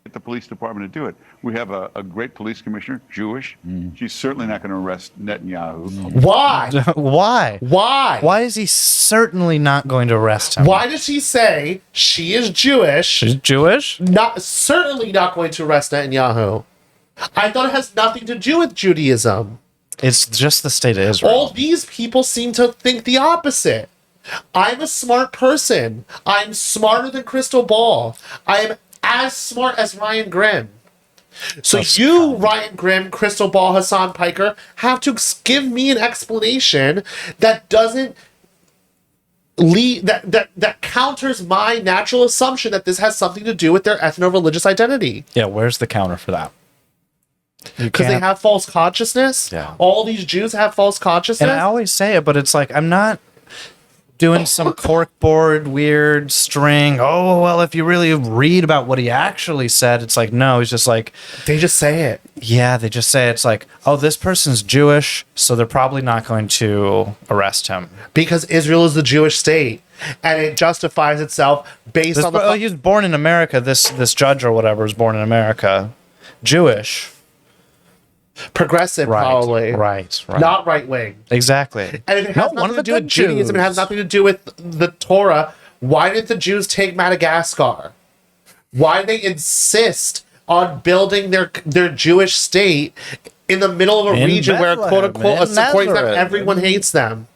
Get the police department to do it. We have a great police commissioner, Jewish. She's certainly not going to arrest Netanyahu. Why? Why? Why? Why is he certainly not going to arrest him? Why does she say she is Jewish? She's Jewish? Certainly not going to arrest Netanyahu. I thought it has nothing to do with Judaism. It's just the state of Israel. All these people seem to think the opposite. I'm a smart person. I'm smarter than Crystal Ball. I am as smart as Ryan Grimm. So you, Ryan Grimm, Crystal Ball, Hassan Piker, have to give me an explanation that doesn't lead that counters my natural assumption that this has something to do with their ethno-religious identity. Yeah, where's the counter for that? Because they have false consciousness. Yeah. All these Jews have false consciousness. And I always say it, but it's like I'm not doing some corkboard weird string. Oh, well, if you really read about what he actually said, it's like, no, he's just like... They just say it. Yeah, they just say it. It's like, oh, this person's Jewish, so they're probably not going to arrest him. Because Israel is the Jewish state. And it justifies itself based on the... Oh, he was born in America. This judge or whatever was born in America. Jewish. Progressive, probably. Right. Not right wing. Exactly. And if it has nothing to do with Judaism, it has nothing to do with the Torah. Why did the Jews take Madagascar? Why did they insist on building their Jewish state in the middle of a region where, quote unquote, according to them, everyone hates them?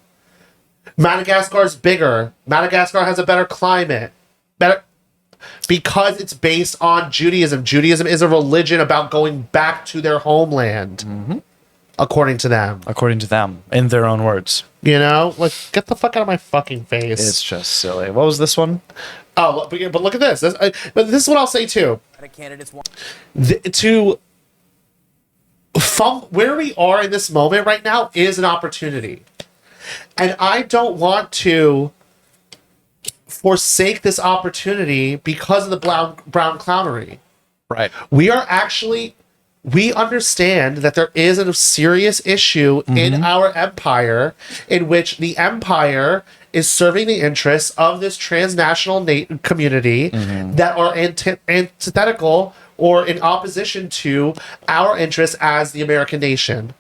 Madagascar's bigger. Madagascar has a better climate. Because it's based on Judaism. Judaism is a religion about going back to their homeland. According to them. According to them. In their own words. You know? Like, get the fuck out of my fucking face. It's just silly. What was this one? Oh, but look at this. But this is what I'll say, too. Where we are in this moment right now is an opportunity. And I don't want to forsake this opportunity because of the brown clownery. Right. We are actually we understand that there is a serious issue in our empire in which the empire is serving the interests of this transnational community that are antithetical or in opposition to our interests as the American nation.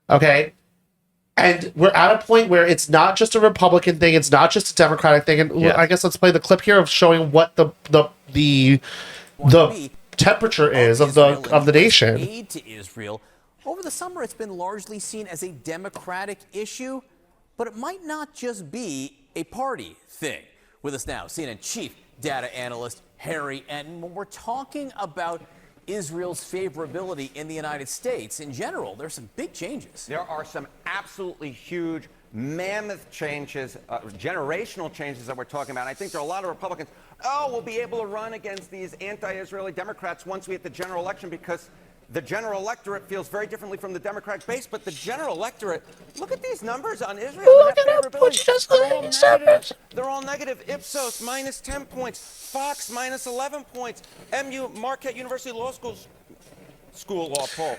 Okay? And we're at a point where it's not just a Republican thing, it's not just a Democratic thing. And I guess let's play the clip here of showing what the temperature is of the nation. Aid to Israel. Over the summer, it's been largely seen as a Democratic issue, but it might not just be a party thing. With us now, CNN chief data analyst Harry Enton. When we're talking about Israel's favorability in the United States in general, there's some big changes. There are some absolutely huge, mammoth changes, generational changes that we're talking about. I think there are a lot of Republicans, we'll be able to run against these anti-Israeli Democrats once we hit the general election because the general electorate feels very differently from the Democratic base. But the general electorate, look at these numbers on Israel. Look at that, they're all negative. Ipsos, minus 10 points. Fox, minus 11 points. Marquette University Law School law poll.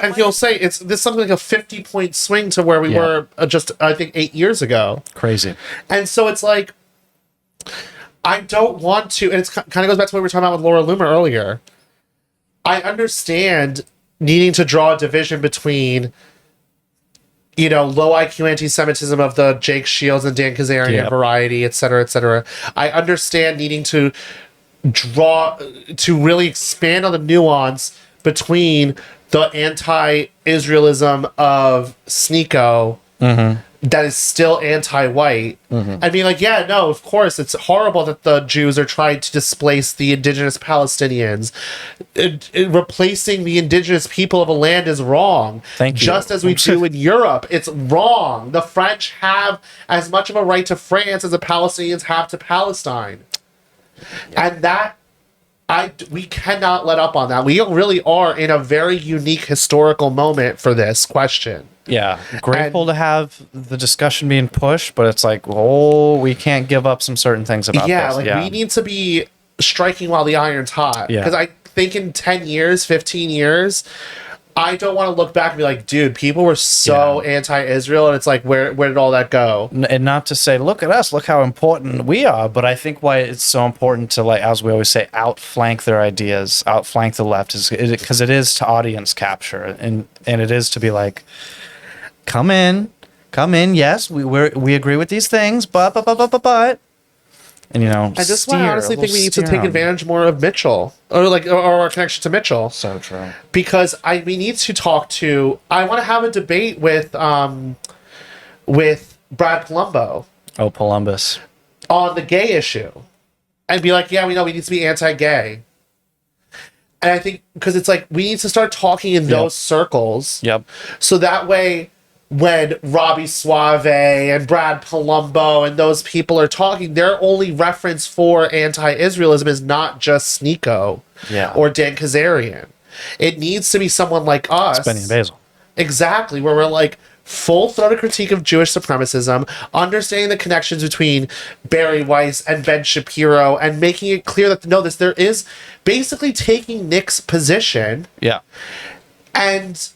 And he'll say this something like a 50-point swing to where we were just, I think, 8 years ago. Crazy. And so it's like, I don't want to, and it kind of goes back to what we were talking about with Laura Loomer earlier. I understand needing to draw a division between, low IQ anti-Semitism of the Jake Shields and Dan Kazarian variety, et cetera, et cetera. I understand needing to really expand on the nuance between the anti-Israelism of Sneeko that is still anti-white. I mean, of course, it's horrible that the Jews are trying to displace the indigenous Palestinians. Replacing the indigenous people of a land is wrong. Thank you. Just as we do in Europe, it's wrong. The French have as much of a right to France as the Palestinians have to Palestine. And that we cannot let up on that. We really are in a very unique historical moment for this question. Yeah, grateful to have the discussion being pushed, but it's like, we can't give up some certain things about this. We need to be striking while the iron's hot. Yeah. Because I think in 10 years, 15 years, I don't want to look back and be like, dude, people were so anti-Israel, and it's like, where did all that go? And not to say, look at us, look how important we are, but I think why it's so important to, as we always say, outflank their ideas, outflank the left, is because it is to audience capture, and it is to be like, come in, yes, we agree with these things, but. And I just honestly think we need to take advantage more of Mitchell, or our connection to Mitchell. So true. Because we need to talk to. I want to have a debate with Brad Palumbo. Oh, Columbus. On the gay issue, and be like, we know we need to be anti-gay. And I think because it's like we need to start talking in those circles. Yep. So that way, when Robbie Suave and Brad Palumbo and those people are talking, their only reference for anti-Israelism is not just Sneeko or Dan Kazarian. It needs to be someone like us. It's Benni Basil. Exactly, where we're like full-throated critique of Jewish supremacism, understanding the connections between Barry Weiss and Ben Shapiro, and making it clear that there is basically taking Nick's position. Yeah. And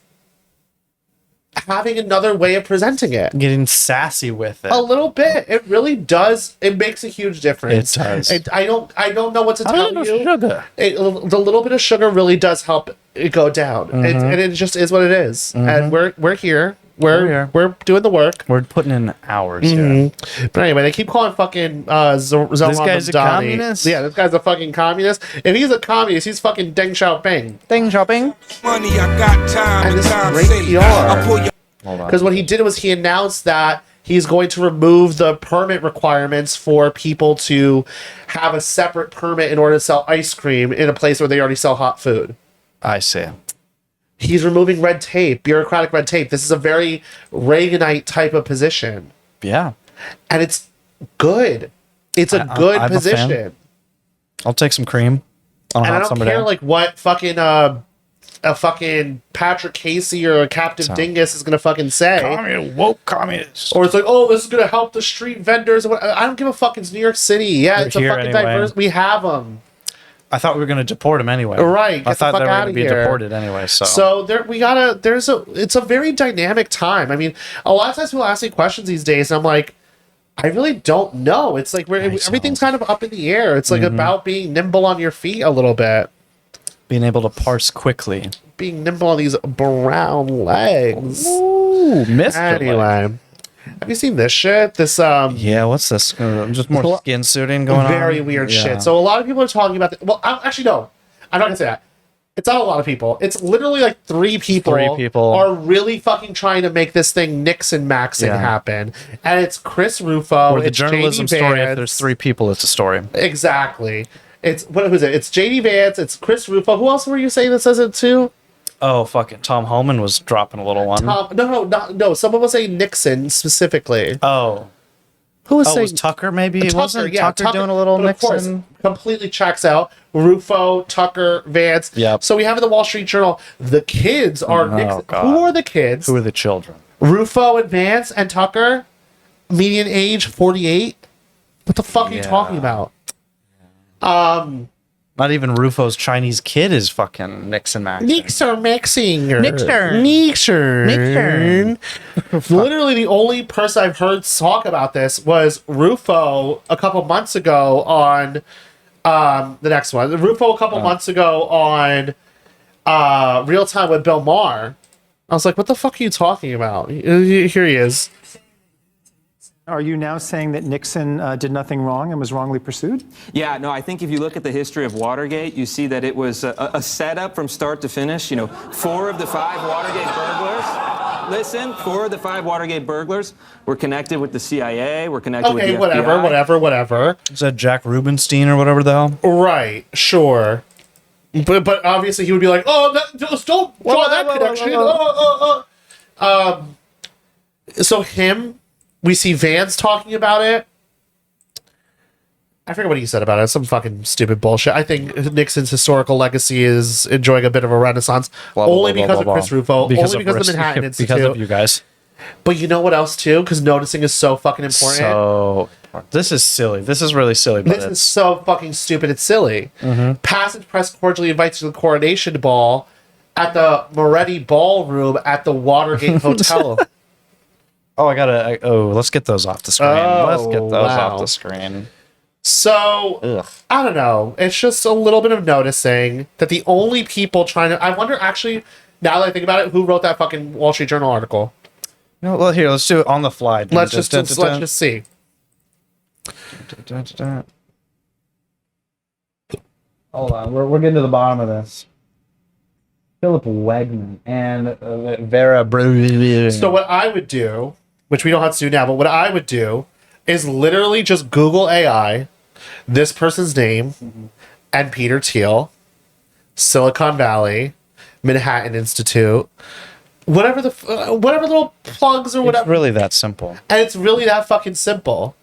having another way of presenting it. Getting sassy with it. A little bit. It really does. It makes a huge difference. It does. I don't know what to tell you. Sugar. The little bit of sugar really does help it go down. And it just is what it is. And we're here. We're doing the work. We're putting in hours here. But anyway, they keep calling fucking Zoran This guy's a Mamdani. communist? Yeah, this guy's a fucking communist. If he's a communist, he's fucking Deng Xiaoping. Deng Xiaoping. Money, I got time. And this is time great saved. I'll pull your Because what he did was he announced that he's going to remove the permit requirements for people to have a separate permit in order to sell ice cream in a place where they already sell hot food. I see. He's removing red tape, bureaucratic red tape. This is a very Reaganite type of position. Yeah. And it's good. It's a good I'm position. a fan. I'll take some cream on a And hot I don't summer care day. what fucking a fucking Patrick Casey or a Captain Dingus is gonna fucking say. Woke communist. Or it's like, this is gonna help the street vendors. I don't give a fuck. It's New York City. Yeah, They're it's a here fucking anyway. diverse. We have them. I thought we were going to deport him anyway. Right. I thought they were going to be here. deported anyway. It's a very dynamic time. I mean, a lot of times people ask me questions these days, and I'm like, I really don't know. It's like everything's kind of up in the air. It's like about being nimble on your feet a little bit. Being able to parse quickly. Being nimble on these brown legs. Ooh, missed anyway. Have you seen this shit? This yeah, what's this? Just more skin suiting going on. Very weird shit. So a lot of people are talking about well, actually no. I'm not gonna say that. It's not a lot of people. It's literally like three people are really fucking trying to make this thing Nixon maxing happen. And it's Chris Rufo. Or the journalism story, if there's three people, it's a story. Exactly. It's who's it? It's JD Vance, it's Chris Rufo. Who else were you saying that says it too? Oh, fucking Tom Homan was dropping a little one. No. Someone was saying Nixon specifically. Oh. Who was saying? Was Tucker maybe? Tucker, Wasn't Tucker doing a little Nixon? Of course, completely checks out. Rufo, Tucker, Vance. Yep. So we have in the Wall Street Journal, the kids are Nixon. God. Who are the kids? Who are the children? Rufo and Vance and Tucker, median age 48. What the fuck are you talking about? Not even Rufo's Chinese kid is fucking Nixon maxing. Nixon. Literally the only person I've heard talk about this was Rufo a couple months ago on the next one. Rufo a couple months ago on Real Time with Bill Maher. I was like, what the fuck are you talking about? Here he is. Are you now saying that Nixon did nothing wrong and was wrongly pursued? Yeah, no, I think if you look at the history of Watergate, you see that it was a setup from start to finish. 4 of the 5 Watergate burglars. Listen, 4 of the 5 Watergate burglars were connected with the CIA, were connected with the FBI. whatever. Is that Jack Rubenstein or whatever the hell? Right, sure. But obviously he would be like, don't draw that connection. So him, we see Vance talking about it. I forget what he said about it. Some fucking stupid bullshit. I think Nixon's historical legacy is enjoying a bit of a renaissance. Only because of Chris Rufo. Only because of the Manhattan Institute. Because of you guys. But you know what else, too? Because noticing is so fucking important. So, this is silly. This is really silly. This is so fucking stupid. It's silly. Passage Press cordially invites you to the coronation ball at the Moretti Ballroom at the Watergate Hotel. Let's get those off the screen. Let's get those off the screen. So, I don't know. It's just a little bit of noticing that the only people trying to... I wonder, actually, now that I think about it, who wrote that fucking Wall Street Journal article? No, well, here, let's do it on the fly. Let's just see. Hold on, we're getting to the bottom of this. Philip Wegman and Vera Brewer. So what I would do, which we don't have to do now, but what I would do is literally just Google AI, this person's name, and Peter Thiel, Silicon Valley, Manhattan Institute, whatever little plugs or whatever. It's really that simple. And it's really that fucking simple.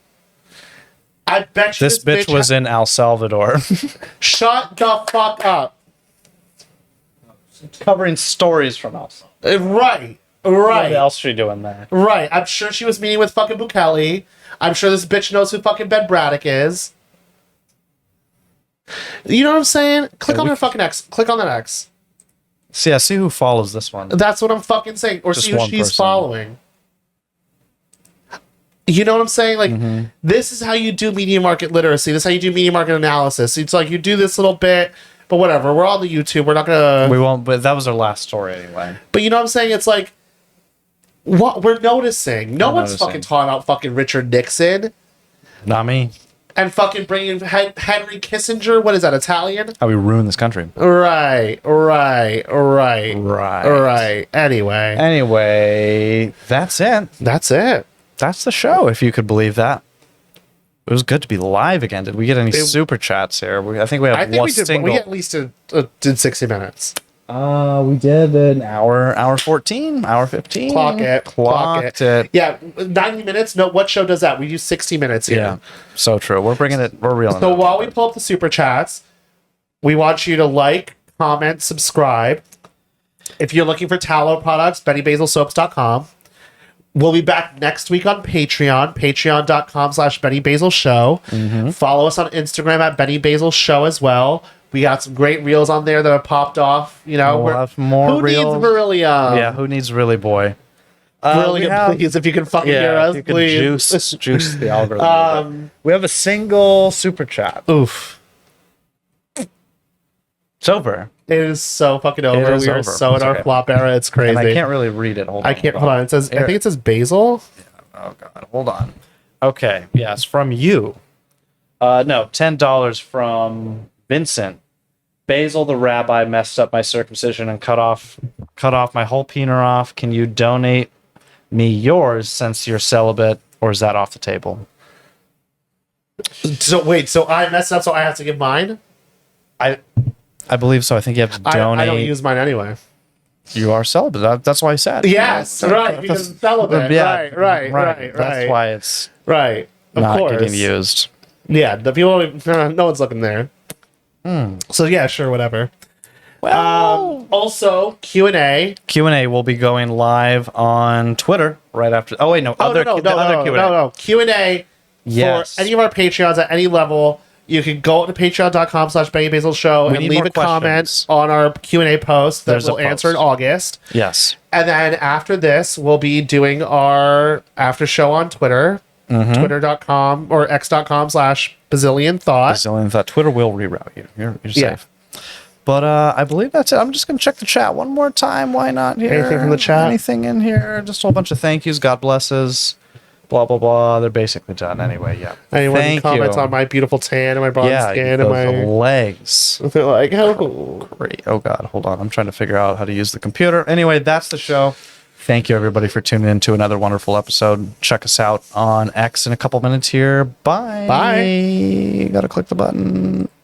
I bet you this bitch was in El Salvador. Shut the fuck up. Covering stories from El Salvador. Right. What else she doing there? Right. I'm sure she was meeting with fucking Bukele. I'm sure this bitch knows who fucking Ben Braddock is. You know what I'm saying? Click on her fucking X. Click on that X. See, I see who follows this one. That's what I'm fucking saying. Or Just see who one she's person. following. You know what I'm saying? Like, this is how you do media market literacy. This is how you do media market analysis. It's like you do this little bit, but whatever. We're on the YouTube. We're not gonna... We won't, but that was our last story anyway. But you know what I'm saying? It's like, what we're noticing. No one's fucking talking about fucking Richard Nixon. Not me. And fucking bringing Henry Kissinger. What is that, Italian? How we ruin this country. Right. Anyway, that's it. That's the show, if you could believe that. It was good to be live again. Did we get any super chats here? I think we have one single. We at least did 60 minutes. We did an hour 14, hour 15. Clocked it. Yeah, 90 minutes. No, what show does that? We use 60 minutes here. Yeah, so true. We're reeling. So while we pull up the super chats, we want you to like, comment, subscribe. If you're looking for tallow products, BennyBasilSoaps.com. We'll be back next week on Patreon, patreon.com/BennyBasilShow. Follow us on Instagram at Benny Basil Show as well. We got some great reels on there that have popped off. You know, We'll have more who reels. needs Beryllium? Yeah, who needs really boy? Beryllium, please, if you can fucking hear us, if you can please. juice the algorithm. We have a single super chat. Oof. It's over. It is so fucking over. is We are over. so in It's our okay. flop era. It's crazy. And I can't really read it. Hold on. I can't. Hold on. It says. I Here. think it says Basil. Oh god. Hold on. Okay. Yes, from you. No, $10 from Vincent. Basil the rabbi messed up my circumcision and cut off my whole peener off. Can you donate me yours since you're celibate, or is that off the table? So wait. So I messed up. So I have to give mine. I believe so. I think you have to donate. I don't use mine anyway. You are celibate. That's why I said. Yes, right. Because it's celibate. Yeah, Right. That's why it's right. Of not course. getting used. Yeah, the people. No one's looking there. So yeah, sure, whatever. Well, also Q&A. Q&A will be going live on Twitter right after. Oh wait, no, other Q&A. Q&A Yes. for any of our Patreons at any level. You can go to patreon.com/Benni Basil Show and need leave more a comment on our Q&A post that There's a we'll answer in post. August. Yes. And then after this, we'll be doing our after show on Twitter. Twitter.com or x.com/bazillion thought. Bazillion thought. Twitter will reroute you. You're Yeah. safe. But I believe that's it. I'm just going to check the chat one more time. Why not here? Anything from the chat? Anything in here? Just a whole bunch of thank yous. God blesses. Blah, blah, blah. They're basically done anyway. Yeah. Anyone Thank comments you. on my beautiful tan and my bronze skin and those my legs. they're like, oh. Great. Oh, God. Hold on. I'm trying to figure out how to use the computer. Anyway, that's the show. Thank you, everybody, for tuning in to another wonderful episode. Check us out on X in a couple minutes here. Bye. Bye. Gotta click the button.